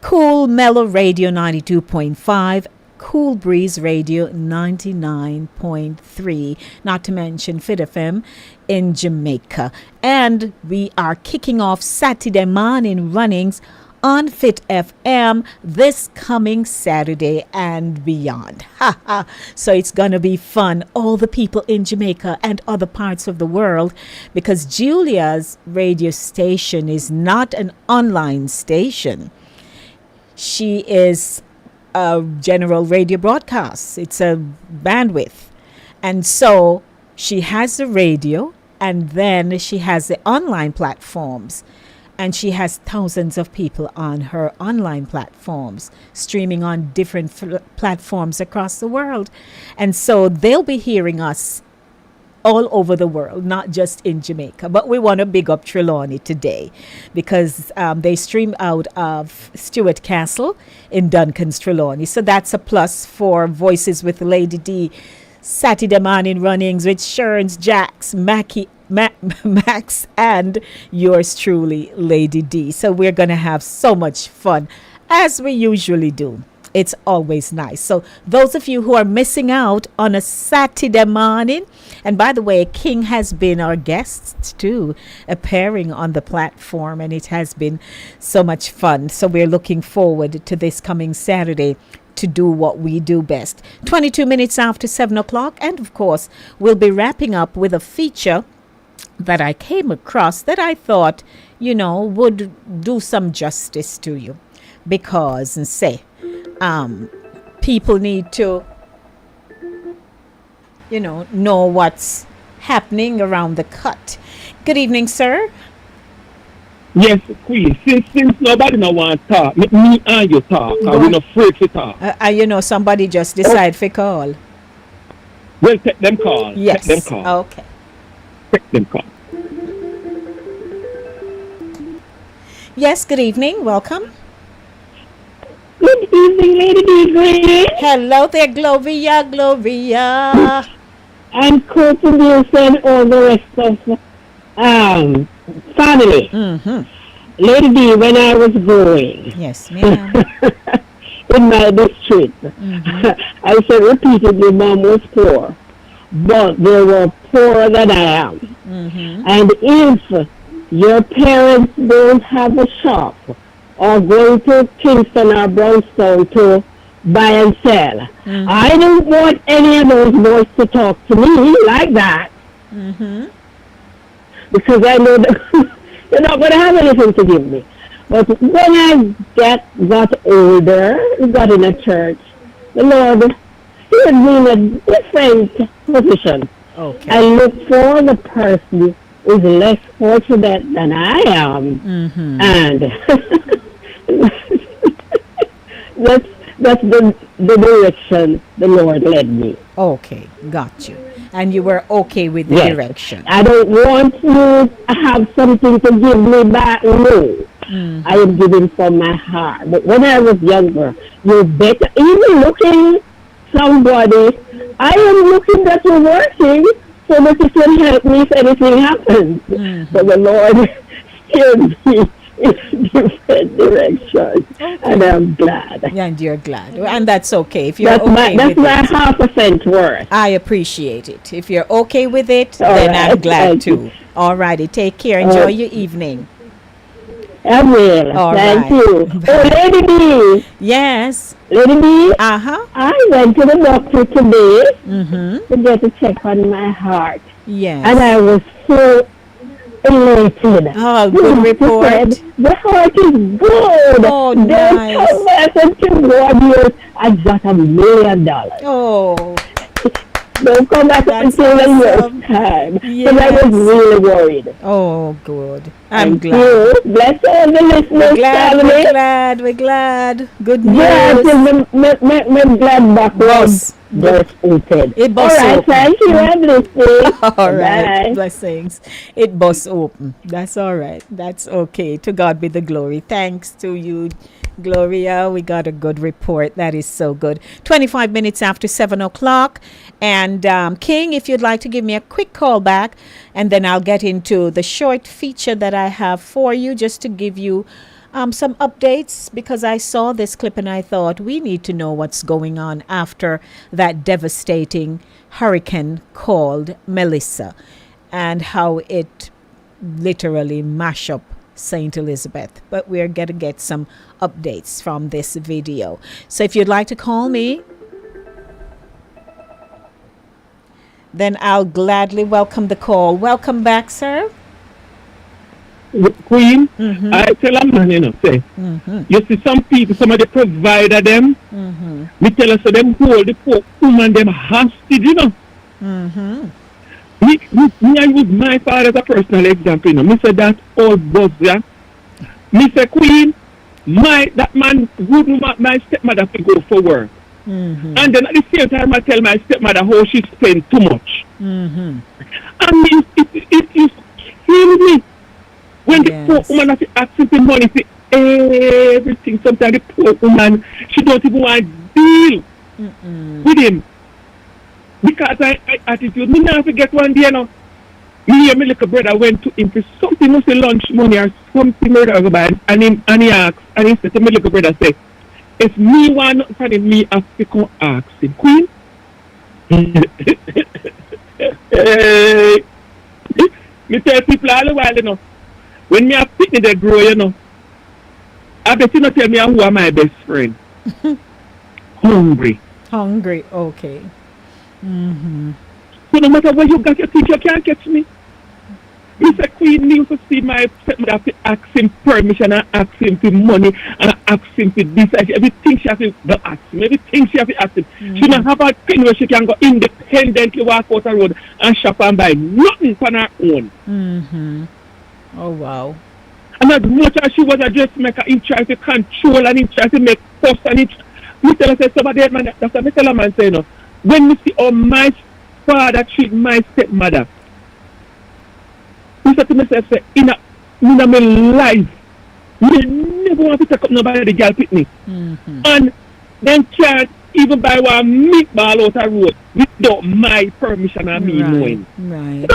Cool Mellow Radio 92.5, Cool Breeze Radio 99.3, not to mention Fit FM in Jamaica. And we are kicking off Saturday morning runnings on Fit FM this coming Saturday and beyond. So it's going to be fun. All the people in Jamaica and other parts of the world, because Julia's radio station is not an online station. She is a general radio broadcast. It's a bandwidth. And so she has the radio, and then she has the online platforms. And she has thousands of people on her online platforms, streaming on different platforms across the world. And so they'll be hearing us all over the world, not just in Jamaica. But we want to big up Trelawney today, because they stream out of Stuart Castle in Duncan's Trelawney. So that's a plus for Voices with Lady D Saturday morning runnings with Sherns, Jax, Max, and yours truly, Lady D. So we're going to have so much fun, as we usually do. It's always nice. So those of you who are missing out on a Saturday morning, and by the way, King has been our guest too, appearing on the platform, and it has been so much fun. So we're looking forward to this coming Saturday to do what we do best. 22 minutes after 7 o'clock, and of course, we'll be wrapping up with a feature that I came across that I thought, would do some justice to you, because people need to, know what's happening around the cut. Good evening, sir. Yes, Queen. Since nobody no want to talk, me and you talk. We're not afraid to talk. Somebody just decide to call. Well, take them call. Yes. Take them call. Okay. Take them call. Yes, good evening. Welcome. Good evening, Lady D. Hello there, Glovia, Glovia. And Kurt and all the rest of family. Lady D, when I was growing Yes, ma'am. in my district, I said repeatedly, Mom was poor, but they were poorer than I am. And if your parents don't have a shop or going to Kingston or Brownstown to buy and sell, I don't want any of those boys to talk to me like that. Because I know that you're not going to have anything to give me. But when I got older, got in a church, the Lord put me in a different position. Okay. I look for the person who is less fortunate than I am. And that's the direction the Lord led me. Okay, got you. And you were okay with the Yes. direction. I don't want you to have something to give me back. No. I am giving from my heart. But when I was younger, you better, even looking somebody, I am looking that you're working so that you can help me if anything happens. But the Lord steered me in a different direction. And I'm glad. And you're glad. And that's okay. If you're That's okay my with it. half a cent worth. I appreciate it. If you're okay with it, All then I'm right, glad thank too. you. All righty. Take care. Enjoy your evening. I will. All Thank right. you. Oh, Lady B. Yes. Lady B. Uh-huh. I went to the doctor today to get a check on my heart. Yes. And I was so elated. Oh, good She report. said, the heart is good. Oh, Don't nice. come back until 1 year. I got $1 million. Oh, Don't come back That's until a awesome. year's time. Because I Yes. was really worried. oh, good. I'm Thank glad. you. Bless all the We're listeners, glad, family. we're glad, we're glad. Good Yes, news. my blood back was burst open. It All burst right, open. thank you, I'm listening. All right, Bye. blessings. It busts open. That's all right. That's okay. To God be the glory. Thanks to you, Gloria. We got a good report. That is so good. 25 minutes after 7 o'clock. And King, if you'd like to give me a quick call back, and then I'll get into the short feature that I have for you just to give you some updates, because I saw this clip and I thought we need to know what's going on after that devastating hurricane called Melissa and how it literally mashed up St. Elizabeth. But we're going to get some updates from this video. So if you'd like to call me, then I'll gladly welcome the call. Welcome back, sir. Queen, I tell a man, say, you see some people, some of the provider them, me tell us so them hold the poor woman them hostage, Me I use my father as a personal example, Me say that old buzzer. Me say, Queen, that man wouldn't my stepmother to go for work. And then at the same time I tell my stepmother how she spend too much. And it used to kill me. When the poor woman has to ask for money for everything, sometimes the poor woman, she don't even want to deal with him. Because I attitude, me never forget one day, Me and my little brother went to him for something, no say lunch money or something, and he asked, and he said to my little brother, say, if me want nothing from him, me have to come ask him. Queen? Me tell people all the while, when me have picnic they grow, I bet you not tell me who are my best friend. Hungry. Hungry, okay. So no matter where you got your teacher, you can't catch me. Mr. Queen needs to see my stepmother have to ask him permission and ask him for money and ask him for this. Everything she has to ask him. Everything she has to ask him. She don't have a thing where she can go independently walk out the road and shop and buy nothing for her own. Oh, wow. And as much as she was a dressmaker, he tried to control and he tried to make fuss and he tell her, say, somebody, man, that's what I tell a man, say, when me see how my father treat my stepmother, I said to myself, say, in my life, Me never want to take up nobody the girl picnic. And then can't even buy one meatball out of road without my permission and me knowing. Right.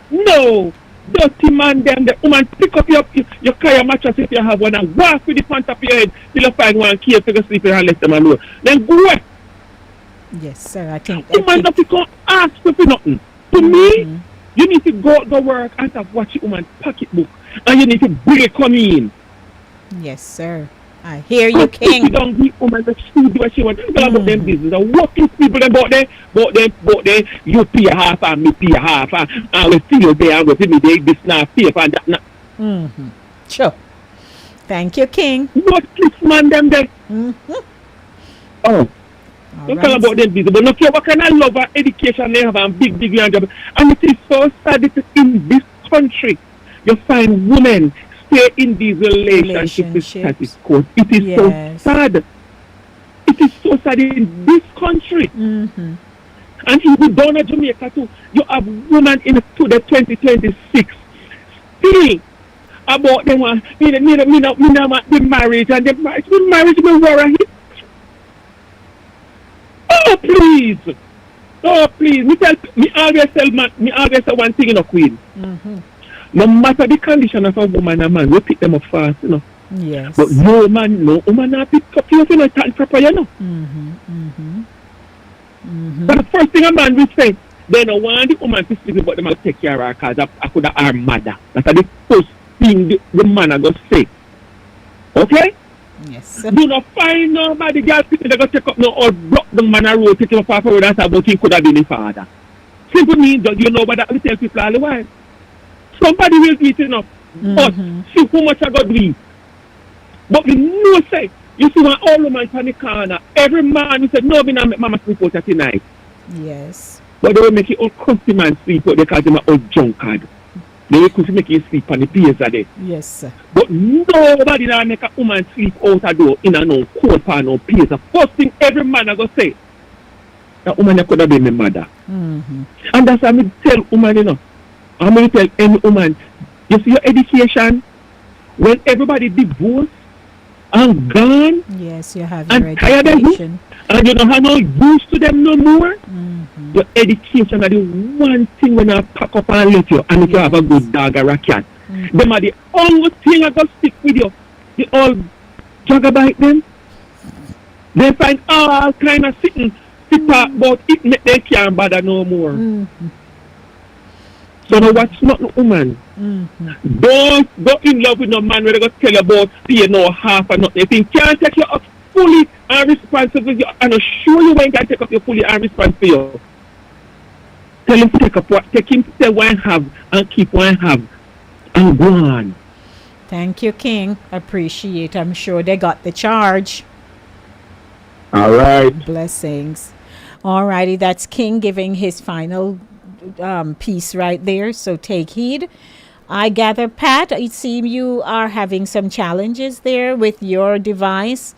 No. Dirty man, them the woman pick up your car mattress if you have one and walk with the front of your head till you find one key to go sleep and let them alone. Then go away. Yes, sir. I think. Woman not to come ask for nothing. To me, you need to go out to work and have watch your woman's pocketbook. And you need to bring it come in. Yes, sir. I hear you, King. You don't give woman the food what she wants. Tell about them business. The working people about them, you pay half and me pay half and we feel there and we see me this not pay and that not. Sure. Thank you, King. What this man them there? Oh. Don't tell about them business. But no care what kind of love and education they have and big degree and job. And it is so sad that in this country you find women stay in these relationships with status quo. It is so sad. It is so sad in this country. And even down in Jamaica too, you have women in the 2026 still about them want me not want the marriage and the marriage me worry. Oh please. Me always tell one thing in a queen. No matter the condition of a woman and man, we pick them up fast, you know. Yes. But no woman not pick up you if you not talk proper, you know. But the first thing a man will say, they don't want the woman to sleep, but they must take care of her because I could have her mother. That's the first thing the man are going to say. Okay? Yes. Do not find nobody girl picking they go take up no or block the man a road, take him up off the road and say about he could have been the father. Simple means you know what that will tell people all the while. Somebody will do it enough. But see how much I got to do. But we know say, you see one old woman on the corner, every man who said, no, me not make mama sleep out at tonight. Yes. But they will make it all crusty man sleep out because they're old drunkard. They will make you sleep on the piers of there. Yes, sir. But nobody now make a woman sleep out of door in a no coat or no piers. The first thing every man I go say, that woman could have been my mother. And that's why I tell woman, you know, I'm going to tell any woman, you see your education, when everybody divorced and gone, yes, you have and your tired education. And you don't have no use to them no more. Your education are the one thing when I pack up and let you, and if you have a good dog or a cat, them are the only thing I got stick with you. The old jagabite them, they find all kind of sitting to talk about it, make they can't bother no more. So now watch not the woman. Don't go in love with no man where they go tell you about see no half or nothing. If he can't take you up fully and responsible, and assure you when he can take up you fully and responsible. Tell him to take him to say one have and keep one have and go on. Thank you, King. Appreciate. I'm sure they got the charge. All right. Blessings. All righty, that's King giving his final piece right there. So take heed. I gather, Pat, it seems you are having some challenges there with your device,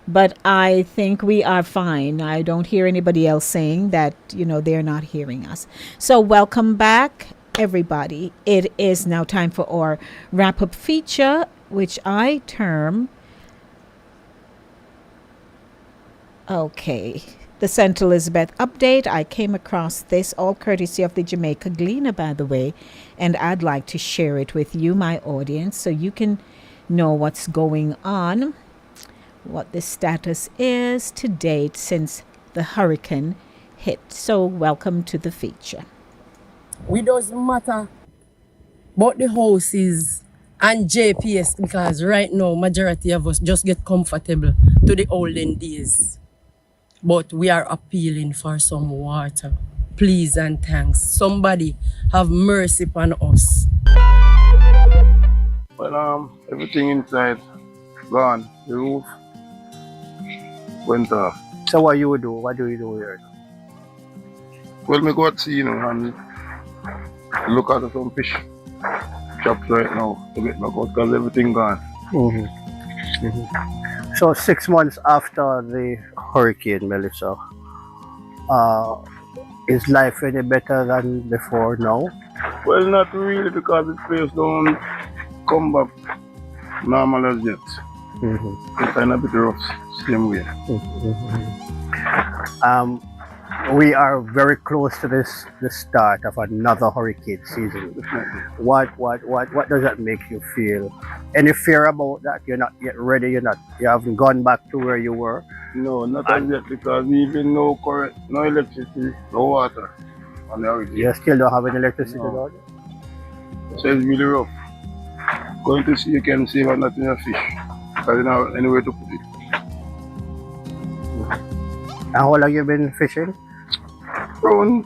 but I think we are fine. I don't hear anybody else saying that, they're not hearing us. So welcome back, everybody. It is now time for our wrap-up feature, which I term, the St. Elizabeth update. I came across this all courtesy of the Jamaica Gleaner, by the way, and I'd like to share it with you, my audience, so you can know what's going on, what the status is to date since the hurricane hit. So welcome to the feature. We doesn't matter about the houses and JPS because right now majority of us just get comfortable to the olden days. But we are appealing for some water. Please and thanks. Somebody have mercy upon us. Well, everything inside gone. The roof went off. So what you do? What do you do here? Well, me go out see, and look at some fish shops right now to get my out because everything gone. So 6 months after the hurricane, Melissa, is life any better than before now? Well, not really because the place don't come back normal as yet. It's kind of a bit rough, same way. We are very close to the start of another hurricane season. What does that make you feel? Any fear about that? You're not yet ready. You haven't gone back to where you were. No, not as yet, because even no current, no electricity, no water on the hurricane. You still don't have any electricity, no. So it's really rough. Going to sea, you can save and not in a fish, because you don't have anywhere to put it. And how long have you been fishing? Around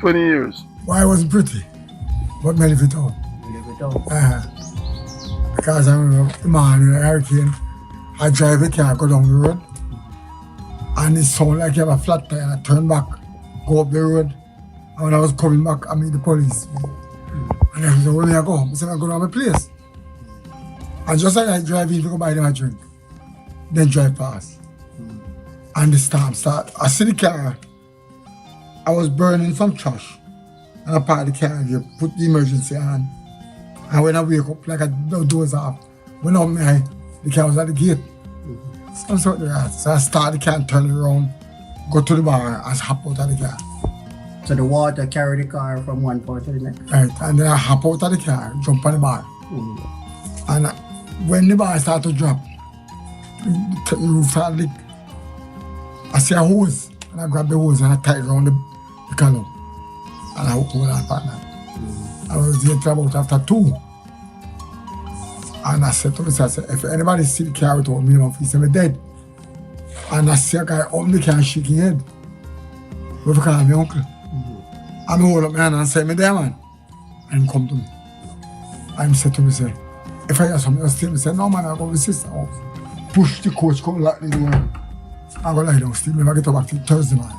20 years. Why it wasn't pretty, but me live it out. You live it out? Because I remember the man in a hurricane, I drive a car, go down the road, and it sounded like you have a flat tire, and I turn back, go up the road, and when I was coming back, I meet the police. And I said, where may I go? I said, I go to my place. And just like I drive in to go buy them a drink, then drive past. And the storm start. I see the car, I was burning some trash. And I parked the car and you put the emergency on. And when I wake up, like I doze off, when the car was at the gate. Some sort of that. So I start the car and turn it around, go to the bar and hop out of the car. So the water carried the car from one part to the next? Right, and then I hop out of the car, jump on the bar. And when the bar started to drop, the roof started to leak. I see a hose, and I grab the hose and I tie it around the column. And I hold on partner. I was there till about after 2. And I said to myself, if anybody see the car without minimum fee, say me dead. And I see a guy open the car shaking his head. We call me uncle. And I hold up my hand and say, me there man. And he come to me. And he said to me, say, if I hear something else, tell me, say, no man, I go to my sister's house. Push the coach, come lock the door. I go lie down still, never get back till Thursday morning.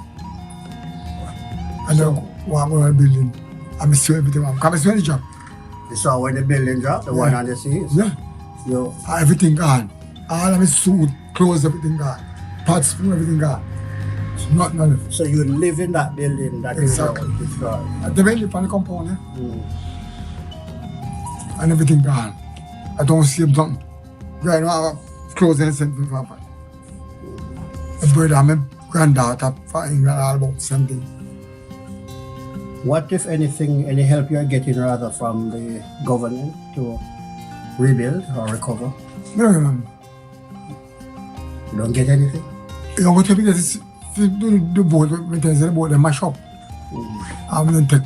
And then walk around the building and I see everything. Because I see the job. You saw when the building dropped, the one on the seas? Yeah. Everything gone. All of my suit, clothes, everything gone. Pot, spoon, everything gone. Nothing left. So you live in that building that is exactly. destroyed? At the building on the compound, and everything gone. I don't see nothing. Right now I have clothes and something for my brother and my granddaughter for England all about something. What, if anything, any help you're getting rather from the government to rebuild or recover? No. You don't get anything? You know what I mean? The boat, when they say the boat, they mash up. I'm going to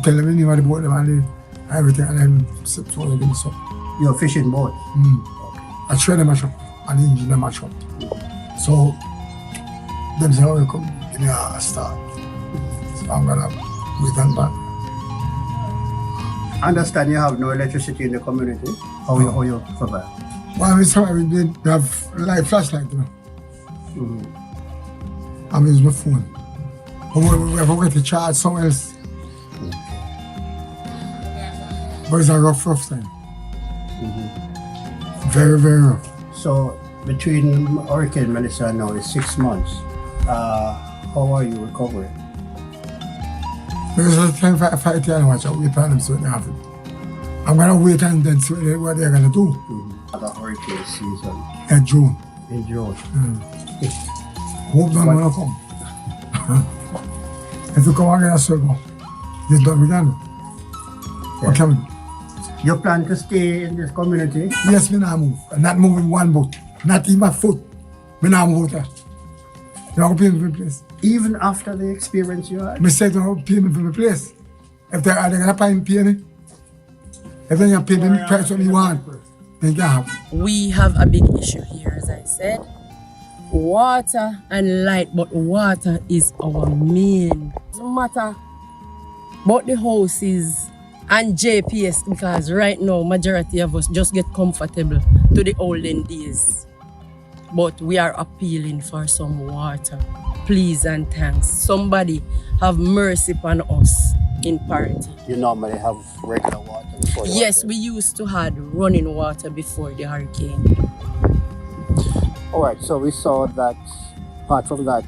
tell them anywhere the boat, and everything, and then so they give me some. You're a fishing boat? I try to mash up, and the engine they mash up. So, them say, oh, you come, give me a start. So I'm going to wait and back. I understand you have no electricity in the community. How you survive? Well, we have light flashlight, you know. I'm using my phone. But we have to charge somewhere else. But it's a rough time. Very, very rough. So, between Hurricane Melissa now is 6 months. How are you recovering? Because I can't fight here and watch out. We plan them so they have it. I'm going to wait and then see what they're going to do. The hurricane season? In June. In June? Hope them will come. If you come again, I still go. This done we can do. What can we do? You plan to stay in this community? Yes, me not move. I'm not moving one boat. Not even a foot. Me not move there. You don't pay me for the place. Even after the experience you had? Me said you don't pay me for the place. If they're going to pay me, if they're going to pay me the price what you want, then you have. We have a big issue here, as I said. Water and light, but water is our main. It doesn't matter about the houses and JPS, because right now majority of us just get comfortable to the olden days. But we are appealing for some water. Please and thanks. Somebody have mercy upon us in Parity. You normally have regular water before? Yes, we used to have running water before the hurricane. Alright, so we saw that, apart from that,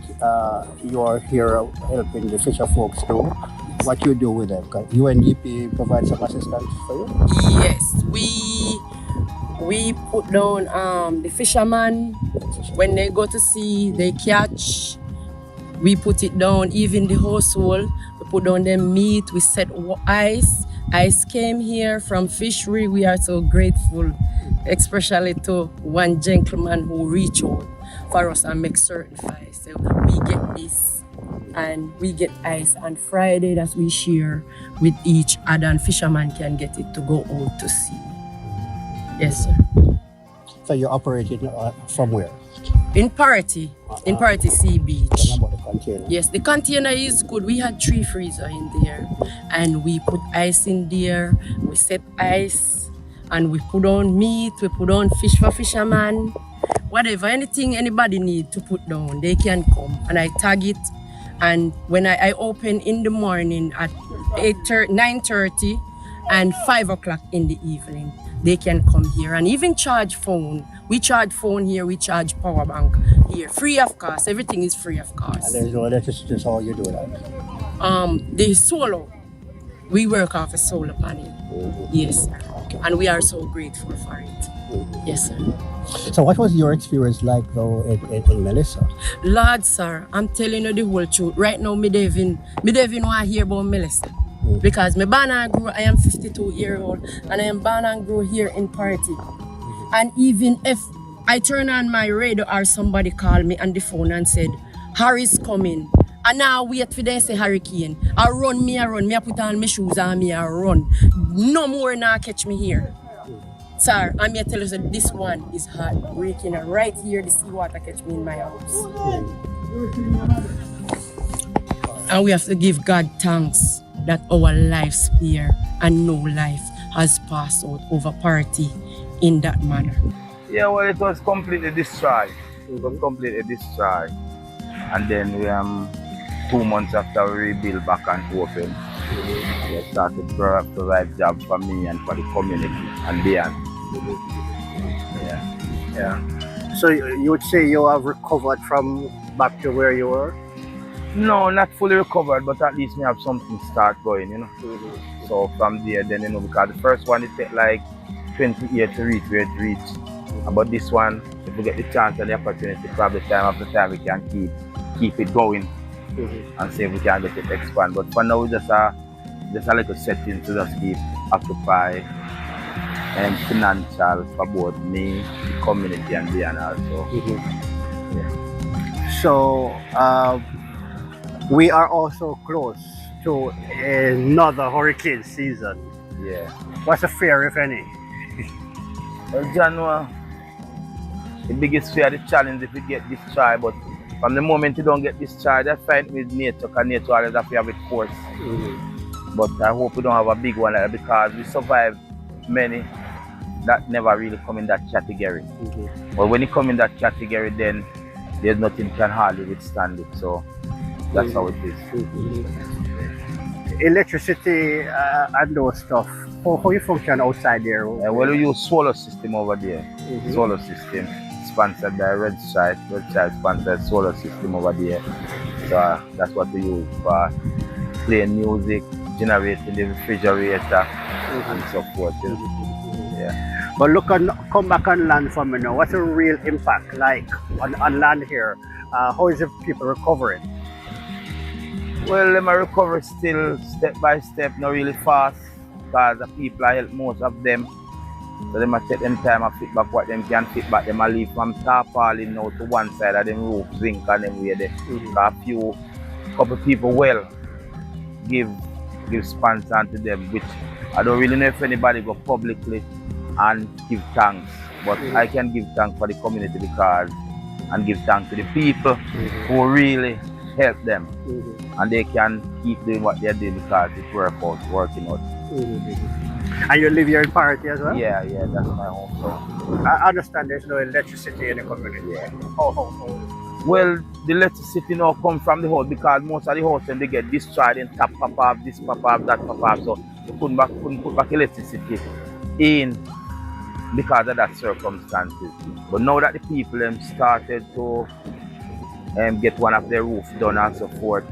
you're here helping the fisher folks too. What you do with them? UNDP provides some assistance for you? Yes, We put down the fisherman. When they go to sea, they catch. We put it down, even the household. We put down them meat, we set ice. Ice came here from fishery. We are so grateful, especially to one gentleman who reached out for us and make certified. So we get this and we get ice on Friday that we share with each other, and fisherman can get it to go out to sea. Yes, sir. So you're operating from where? In Party Sea Beach. About the container. Yes, the container is good. We had 3 freezers in there and we put ice in there. We set ice and we put on meat, we put on fish for fisherman. Whatever, anything anybody need to put down, they can come and I tag it. And when I open in the morning at 9:30 and 5 o'clock in the evening, they can come here and even charge phone. We charge phone here, we charge power bank here, free of cost. Everything is free of cost. And there's no electricity, that's all you do that. The solar, we work off a solar panel. Yes, sir. And we are so grateful for it. Yes, sir. So what was your experience like though in Melissa? Lord, sir, I'm telling you the whole truth. Right now, me don't even want to hear about Melissa. Because me born and grew, I am 52-year-old, and I am born and grew here in Party. And even if I turn on my radio or somebody call me on the phone and said, Harry's coming, and now wait for them say hurricane, I run, me I put on my shoes and me I run. No more now catch me here. Sir, I'm here to tell you that this one is heartbreaking. Right here, the seawater catch me in my house. And we have to give God thanks that our life spare and no life has passed out over Party in that manner. Yeah, well, it was completely destroyed. It was completely destroyed. And then we 2 months after we rebuild back and open, we started to provide jobs for me and for the community and beyond. Yeah. So you would say you have recovered from back to where you were? No, not fully recovered, but at least we have something start going, you know. So from there, then, you know, because the first one, it took like 20 years to reach where it reached. But this one, if we get the chance and the opportunity, probably time after time, we can keep it going and see if we can get it expand. But for now, we just a little setting to just keep occupy and financial for both me, the community, and beyond also. Yeah. So we are also close to another hurricane season. Yeah. What's the fear, if any? Well, January, the biggest fear, the challenge if you get destroyed, but from the moment you don't get destroyed, I fight with nature, because nature always have to have its force. But I hope we don't have a big one like that, because we survived many that never really come in that category. But when it come in that category, then there's nothing can hardly withstand it. So that's how it is. Electricity and those stuff, how you function outside there? Well, we use solar system over there. Solar system sponsored by Red Stripe. Red Stripe sponsored solar system over there. So that's what we use for playing music, generating the refrigerator, and so forth. Yeah. But come back on land for me now. What's the real impact like on land here? How is the people recovering? Well, them are recover still step by step, not really fast, because the people I help most of them. So they might take them time and fit back what them can fit back. Them leave from tarpaulin now to one side of them roof, zinc and them way there. A couple people give sponsor to them, which I don't really know if anybody go publicly and give thanks. But I can give thanks for the community and give thanks to the people who really help them. And they can keep doing what they're doing because it's working out. And you live here in Party as well? Yeah, that's my home. So. I understand there's no electricity in the community. Yeah. Well, the electricity now comes from the house, because most of the houses they get destroyed and tap pop off, this pop off, that pop off. So they couldn't put back electricity in because of that circumstances. But now that the people started to get one of their roofs done and so forth,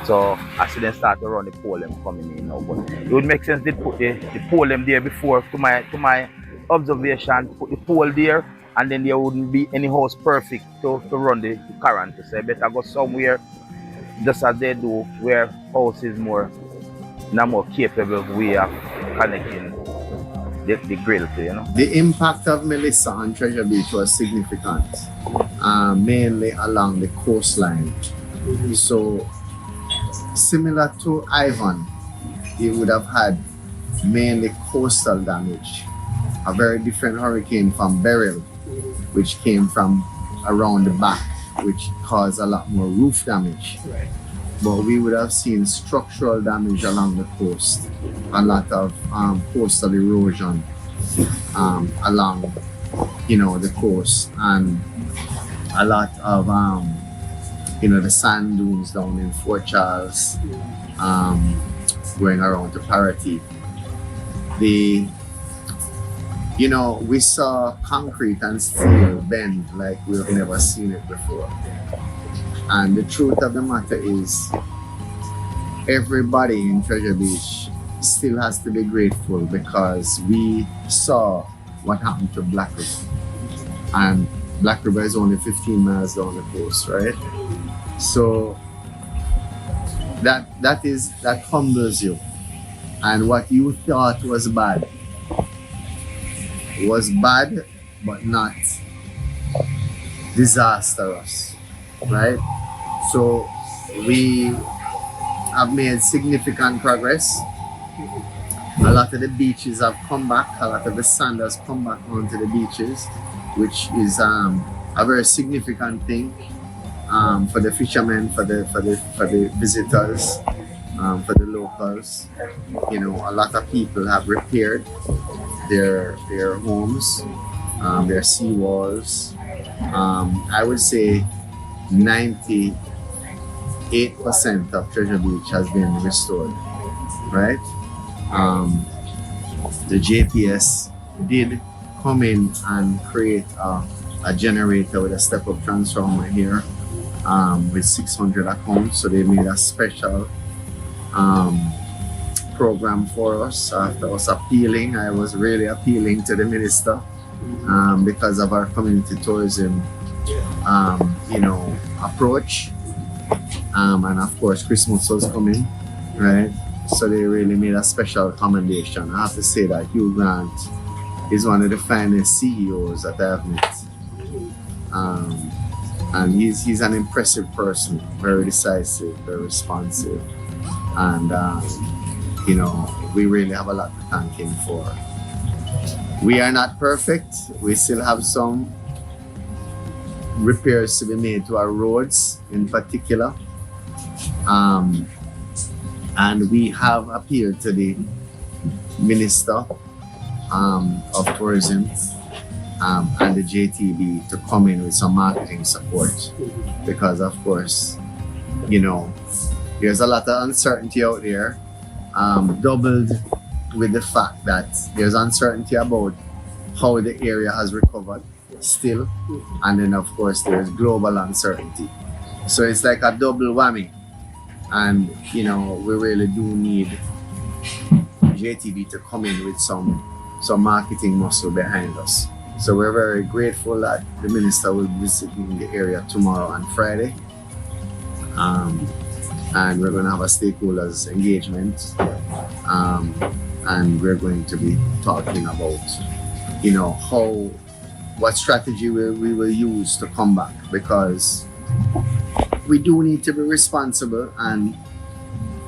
so actually they start to run the pole them coming in now. But it would make sense they put the pole them there before to my observation, put the pole there, and then there wouldn't be any house perfect to run the current. So I better go somewhere just as they do where house is more in a more capable way of connecting the grill to, you know. The impact of Melissa on Treasure Beach was significant, mainly along the coastline. So similar to Ivan, he would have had mainly coastal damage. A very different hurricane from Beryl, which came from around the back, which caused a lot more roof damage. Right. But we would have seen structural damage along the coast, a lot of coastal erosion along, the coast, and a lot of, the sand dunes down in Fort Charles, going around to Paraty. We saw concrete and steel bend like we've never seen it before. And the truth of the matter is, everybody in Treasure Beach still has to be grateful because we saw what happened to Black River. And Black River is only 15 miles down the coast, right? So that humbles you. And what you thought was bad, but not disastrous, right? So we have made significant progress. A lot of the beaches have come back, a lot of the sand has come back onto the beaches, which is a very significant thing for the fishermen, for the visitors, for the locals. A lot of people have repaired their homes, their seawalls. I would say 98% of Treasure Beach has been restored, right? The JPS did come in and create a generator with a step-up transformer here with 600 accounts. So they made a special program for us. After I was appealing, I was really appealing to the minister because of our community tourism approach. And of course Christmas was coming, right? So they really made a special commendation. I have to say that Hugh Grant is one of the finest CEOs that I have met. And he's an impressive person, very decisive, very responsive. And we really have a lot to thank him for. We are not perfect. We still have some repairs to be made to our roads in particular. And we have appealed to the Minister of Tourism and the JTB to come in with some marketing support, because of course, there's a lot of uncertainty out there, doubled with the fact that there's uncertainty about how the area has recovered still, and then of course there's global uncertainty. So it's like a double whammy, and we really do need JTB to come in with some marketing muscle behind us. So we're very grateful that the minister will be visiting the area tomorrow and Friday, and we're going to have a stakeholders engagement, and we're going to be talking about what strategy we will use to come back, because we do need to be responsible and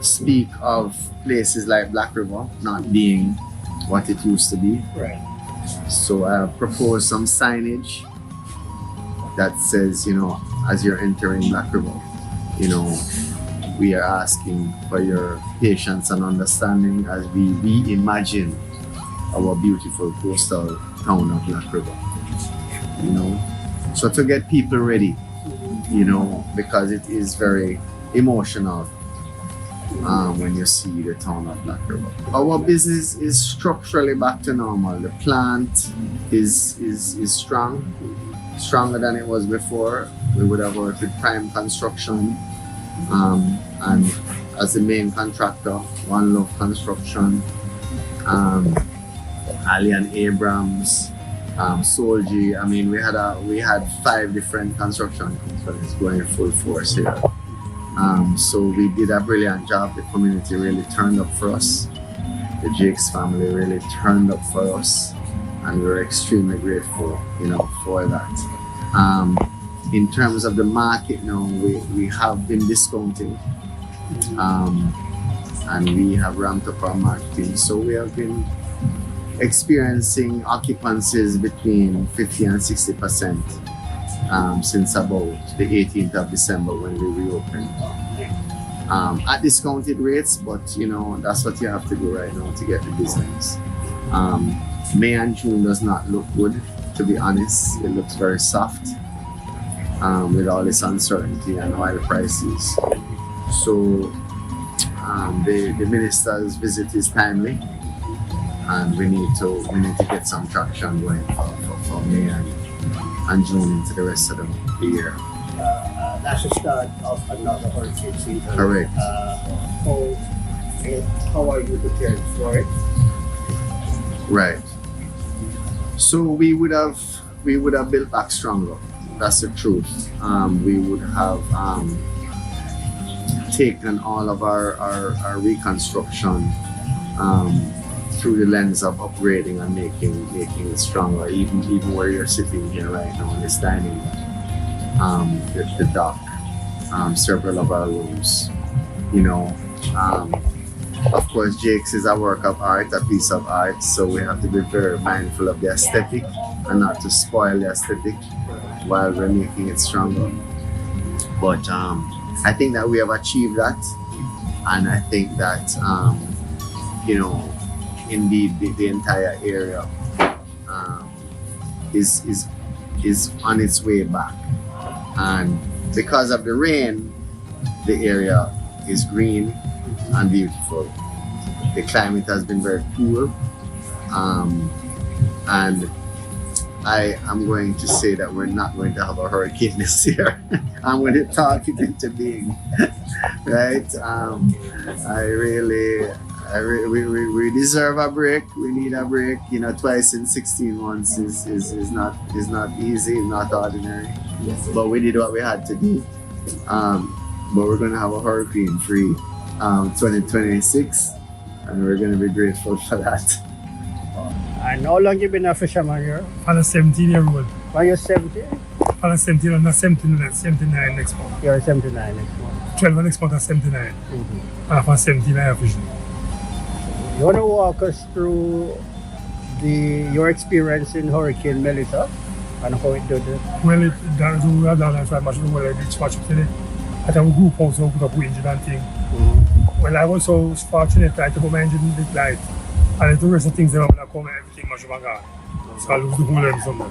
speak of places like Black River not being what it used to be. Right. So I have proposed some signage that says, as you're entering Black River, we are asking for your patience and understanding as we reimagine our beautiful coastal town of Black River. So to get people ready, because it is very emotional when you see the town of Black River. Our business is structurally back to normal. The plant is strong, stronger than it was before. We would have worked with Prime Construction, and as the main contractor, One Love Construction, Alien Abrams, Solji. I mean, we had 5 different construction companies going full force here. So we did a brilliant job. The community really turned up for us. The Jakes family really turned up for us, and we're extremely grateful, for that. In terms of the market now, we have been discounting, and we have ramped up our marketing. So we have been experiencing occupancies between 50 and 60% since about the 18th of December when we reopened. At discounted rates, but that's what you have to do right now to get the business. May and June does not look good, to be honest. It looks very soft with all this uncertainty and oil prices. So the minister's visit is timely, and we need to get some traction going for May and June into the rest of the year. That's the start of another hurricane season. Correct. How are you prepared for it? Right. So we would have built back stronger. That's the truth. We would have taken all of our reconstruction through the lens of upgrading and making it stronger. Even where you're sitting here right now in this dining room, the dock, several of our rooms. Of course, Jake's is a work of art, a piece of art, so we have to be very mindful of the aesthetic and not to spoil the aesthetic while we're making it stronger. But I think that we have achieved that, and I think that indeed the entire area is on its way back. And because of the rain, the area is green and beautiful. The climate has been very cool, and I am going to say that we're not going to have a hurricane this year. I'm going to talk it into being, right? We deserve a break. We need a break. Twice in 16 months is not easy, not ordinary. But we did what we had to do. But we're going to have a hurricane-free 2026, and we're going to be grateful for that. And how long you been a fisherman here? I'm a 17-year-old. Are you 17? I'm 17, I'm not 79 next month. You're 79 next month. 12 next month, I'm 79. Mm-hmm. And I'm 17, I fishing. You want to walk us through your experience in Hurricane Melissa and how it did it? Well, we have done and tried much of the well, I did watch it today. I had a group also put up engine and thing. Mm-hmm. Well, I was so fortunate that I put my engine a bit light. And the rest of things, when I come, everything much gone. So I lose the whole engine somewhere.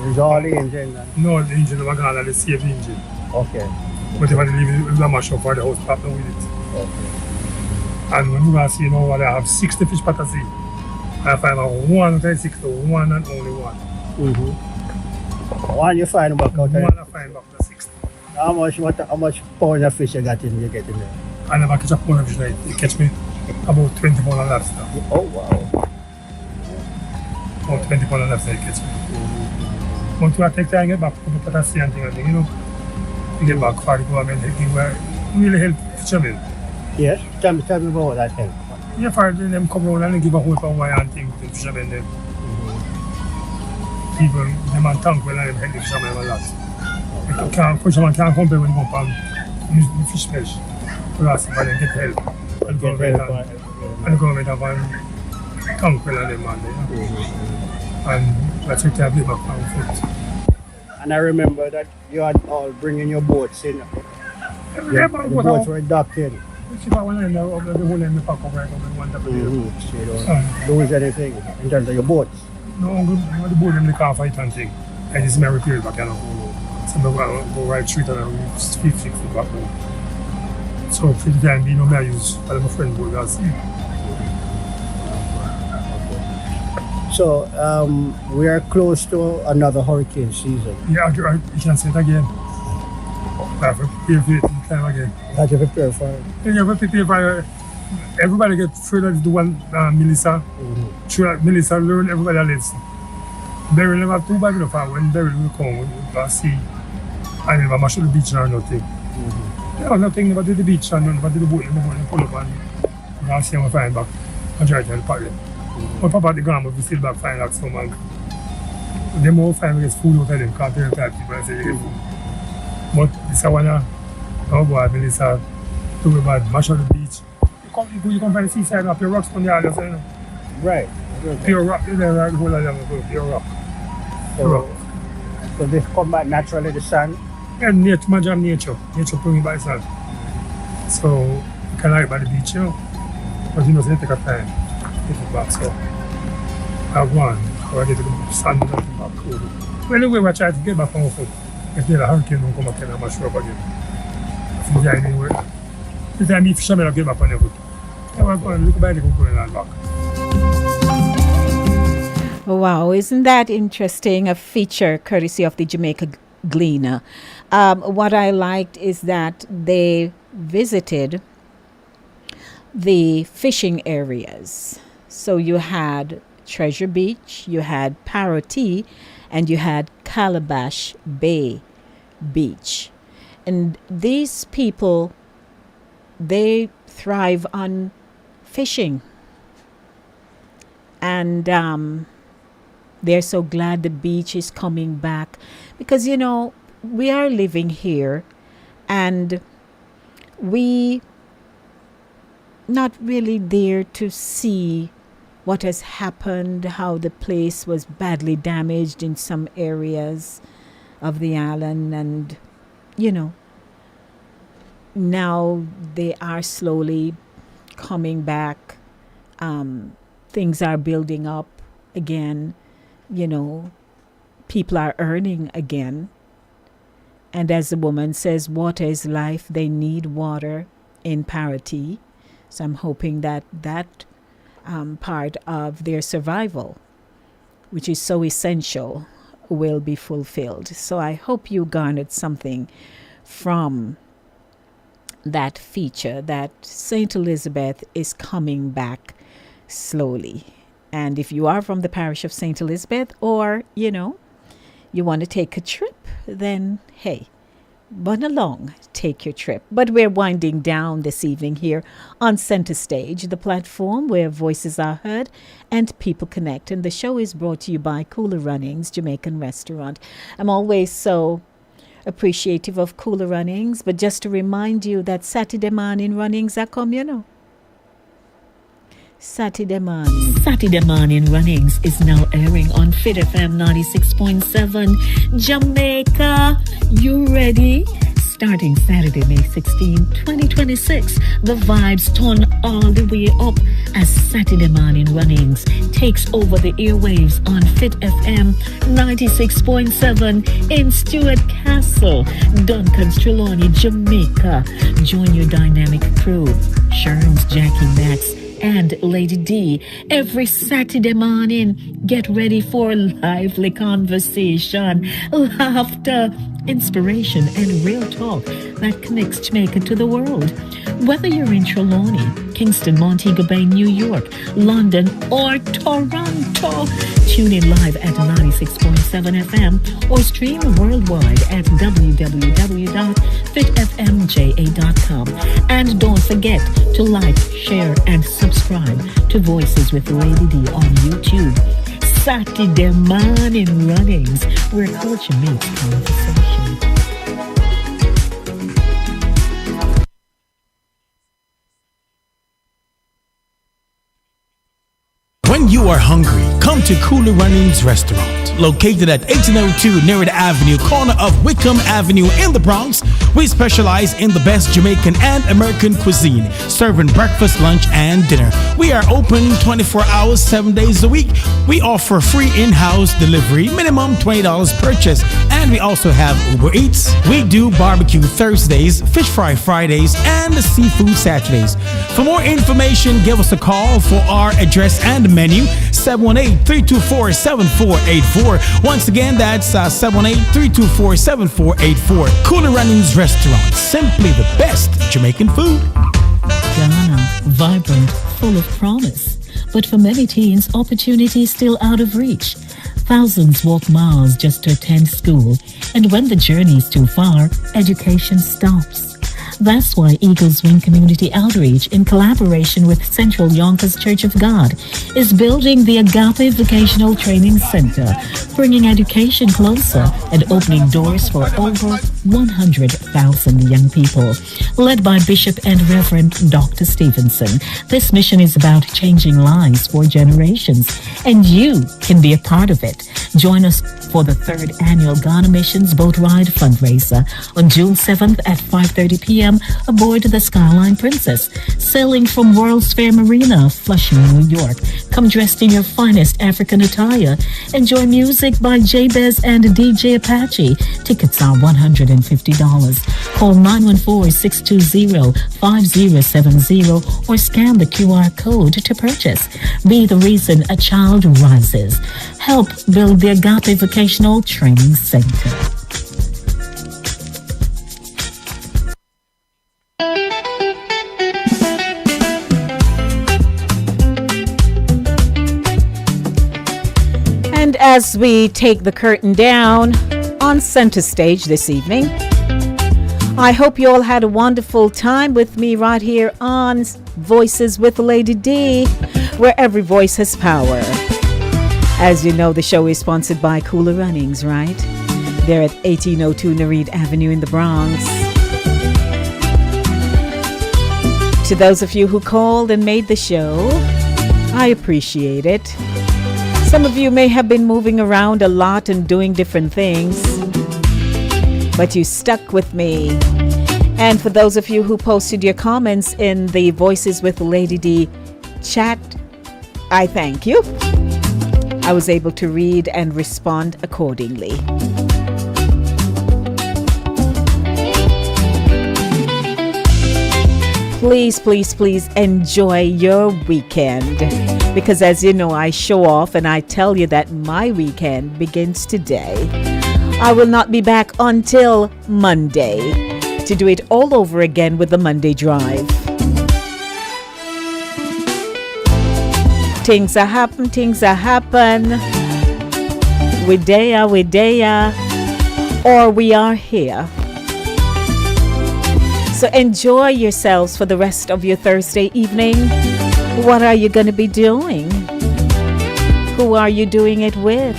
Is all the engine then? No, the engine was gone and the save engine. Okay. But if I leave it, it was a mash up for the house partner with it. Okay. And when you see I have 60 fish pot at sea. I find out 136 to one and only one. Mm-hmm. One you find back out one I find back to 60. How much pound of fish you get in there? I never catch a pound of fish like it catch me about 20 pound of lobster. Oh wow. About 20 pound of lobster it catch me. But when I take time to get back to put a sea and thing, to get back for the government, they really help fishermen. Yes, tell me about that help. Yeah, for them come around and they give a whole power and thing to fishermen then. People, them and tank well and them help the fishermen a lot. Fishermen can't compare when they go and use the fish mesh. To ask but they get help. And the government have a tank well and them and and that's what they have back on foot. And I remember that you had all bringing your boats in. Yeah, the boats were docked in. If I went in the whole end, the pack over and one So you don't lose anything in terms of your boats? No, the boat in the car fight and thing. I just may repair it back, So I go right straight and I fix it back home. So for the time being, I use my friend boat as So we are close to another hurricane season. Yeah, you can say it again. I have to prepare for it in time again. You have to prepare for it. You have to prepare for everybody get afraid of the one Melissa. Sure, Melissa learn, everybody listen. Beryl never too bad enough, and when Beryl will come, we'll see. I never mash up the beach or nothing. Yeah, nothing, never do the beach and never do the boat, never pull up and I'll see him find back and try to help them. But Papa at the ground, we still back find like some man. They more find gets food out of them, can't tell type people and say you get food. But this one, oh boy, Melissa, too bad, mash up the beach. You come from the seaside and pure rocks on the other side. Right. Pure rock, you know, the whole of them, pure rock. So they come back naturally, the sun? Yeah, nature, my job nature. Nature bring by itself. So, you can like by the beach, you know. But you know, so they take a time to get it back, so. I have one, or I get to go stand and nothing back. Well, anyway, we try to get back on our foot. If there's a hurricane, don't come back and I'm not sure up again. If you get anywhere. The time you fishermen will get back on your foot. I want to go and look by the go and back. Wow, isn't that interesting? A feature courtesy of the Jamaica Gleaner. What I liked is that they visited the fishing areas. So you had Treasure Beach, you had Parotee, and you had Calabash Bay Beach. And these people, they thrive on fishing. And they're so glad the beach is coming back because, you know, we are living here and we not really there to see what has happened, how the place was badly damaged in some areas of the island. And, you know, now they are slowly coming back. Things are building up again. You know, people are earning again. And as the woman says, water is life. They need water in Parotee. So I'm hoping that that part of their survival, which is so essential, will be fulfilled. So I hope you garnered something from that feature, that St. Elizabeth is coming back slowly. And if you are from the parish of St. Elizabeth, or, you know, you want to take a trip, then hey, run along, take your trip. But we're winding down this evening here on Center Stage, the platform where voices are heard and people connect. And the show is brought to you by Cooler Runnings Jamaican Restaurant. I'm always so appreciative of Cooler Runnings, but just to remind you that Saturday morning runnings are come, you know. Saturday morning runnings is now airing on Fit FM 96.7 Jamaica. You ready? Starting Saturday, May 16, 2026, the vibes turn all the way up as Saturday morning runnings takes over the airwaves on Fit FM 96.7 in Stuart Castle, Duncan's Trelawney, Jamaica. Join your dynamic crew, Sherms, Jackie, Max, and Lady D every Saturday morning. Get ready for lively conversation, laughter, inspiration, and real talk that connects Jamaica to the world. Whether you're in Trelawney, Kingston, Montego Bay, New York, London, or Toronto, tune in live at 96.7 FM or stream worldwide at www.fitfmja.com. And don't forget to like, share, and subscribe to Voices with Lady D on YouTube. Saturday morning runnings, where culture meets conversation. When you are hungry, come to Cooler Runnings Restaurant. Located at 1802 Nereid Avenue, corner of Wickham Avenue in the Bronx, we specialize in the best Jamaican and American cuisine, serving breakfast, lunch, and dinner. We are open 24 hours, 7 days a week. We offer free in-house delivery, minimum $20 purchase, and we also have Uber Eats. We do barbecue Thursdays, fish fry Fridays, and seafood Saturdays. For more information, give us a call for our address and menu, 718-324-7484. Once again, that's 718-324-7484. Cooler Runnings Restaurant, simply the best Jamaican food. Ghana vibrant, full of promise. But for many teens, opportunity is still out of reach. Thousands walk miles just to attend school, and when the journey is too far, education stops. That's why Eagles Wing Community Outreach, in collaboration with Central Yonkers Church of God, is building the Agape Vocational Training Center, bringing education closer and opening doors for over 100,000 young people. Led by Bishop and Reverend Dr. Stevenson, this mission is about changing lives for generations, and you can be a part of it. Join us for the 3rd annual Ghana Missions Boat Ride fundraiser on June 7th at 5:30 p.m. aboard the Skyline Princess, sailing from World's Fair Marina, Flushing, New York. Come dressed in your finest African attire. Enjoy music by Jabez and DJ Apache. Tickets are $150. Call 914-620-5070 or scan the QR code to purchase. Be the reason a child rises. Help build the Agape Vocational Training Center. And as we take the curtain down on center stage this evening, I hope you all had a wonderful time with me right here on Voices with Lady D, where every voice has power. As you know, the show is sponsored by Cooler Runnings, right? They're at 1802 Nereid Avenue in the Bronx. To those of you who called and made the show, I appreciate it. Some of you may have been moving around a lot and doing different things, but you stuck with me. And for those of you who posted your comments in the Voices with Lady D chat, I thank you. I was able to read and respond accordingly. Please, please, please enjoy your weekend. Because as you know, I show off and I tell you that my weekend begins today. I will not be back until Monday to do it all over again with the Monday Drive. Things are happen. We there, or we are here. So enjoy yourselves for the rest of your Thursday evening. What are you going to be doing? Who are you doing it with?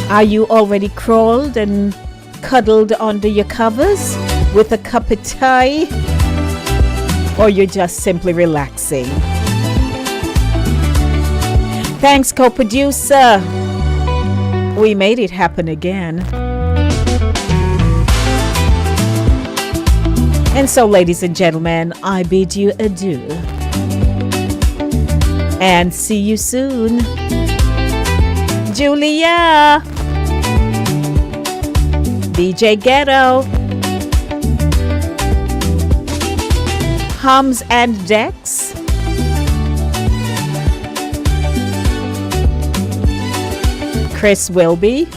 Are you already crawled and cuddled under your covers with a cup of tea? Or you're just simply relaxing? Thanks, co-producer. We made it happen again. And so, ladies and gentlemen, I bid you adieu. And see you soon. Julia. DJ Ghetto. Hums and Dex. Chris Wilby.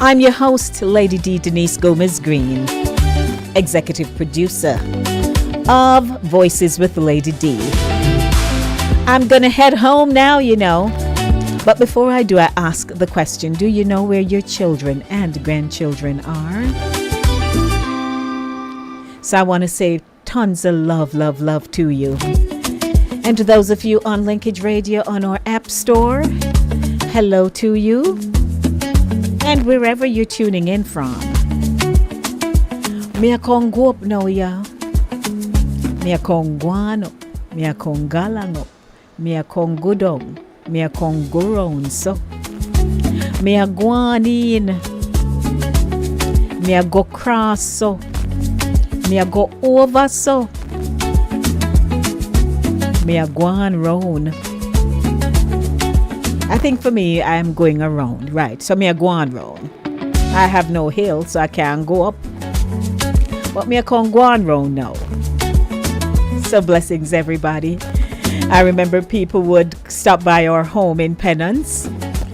I'm your host, Lady D. Denise Gomez Green, executive producer of Voices with Lady D. I'm gonna head home now, you know. But before I do, I ask the question, do you know where your children and grandchildren are? So I want to say tons of love to you. And to those of you on Linkage Radio on our app store, hello to you. And wherever you're tuning in from. Me a kongo up now, ya. Me a kongwano. Me a kongalango. Me a kongudong. Me a konguron so. Me a guanin. Me a go cross so. Me a go over so. Me a guan round. I think for me, I am going around, right? So me a go on round. I have no hill, so I can't go up. But me a can go on round now. So blessings, everybody. I remember people would stop by our home in Penance,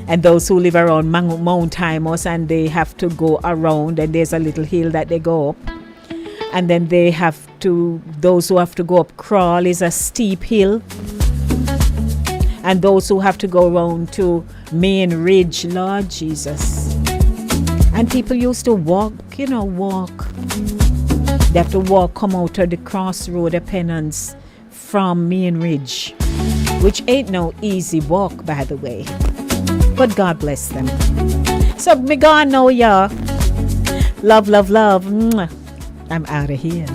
and those who live around Mount Timos, and they have to go around, and there's a little hill that they go up, and then they have those who have to go up Crawl is a steep hill. And those who have to go around to Main Ridge, Lord Jesus. And people used to walk. They have to walk, come out of the crossroad of Penance from Main Ridge, which ain't no easy walk, by the way. But God bless them. So me gone now, y'all. Love, love, love. Mwah. I'm out of here.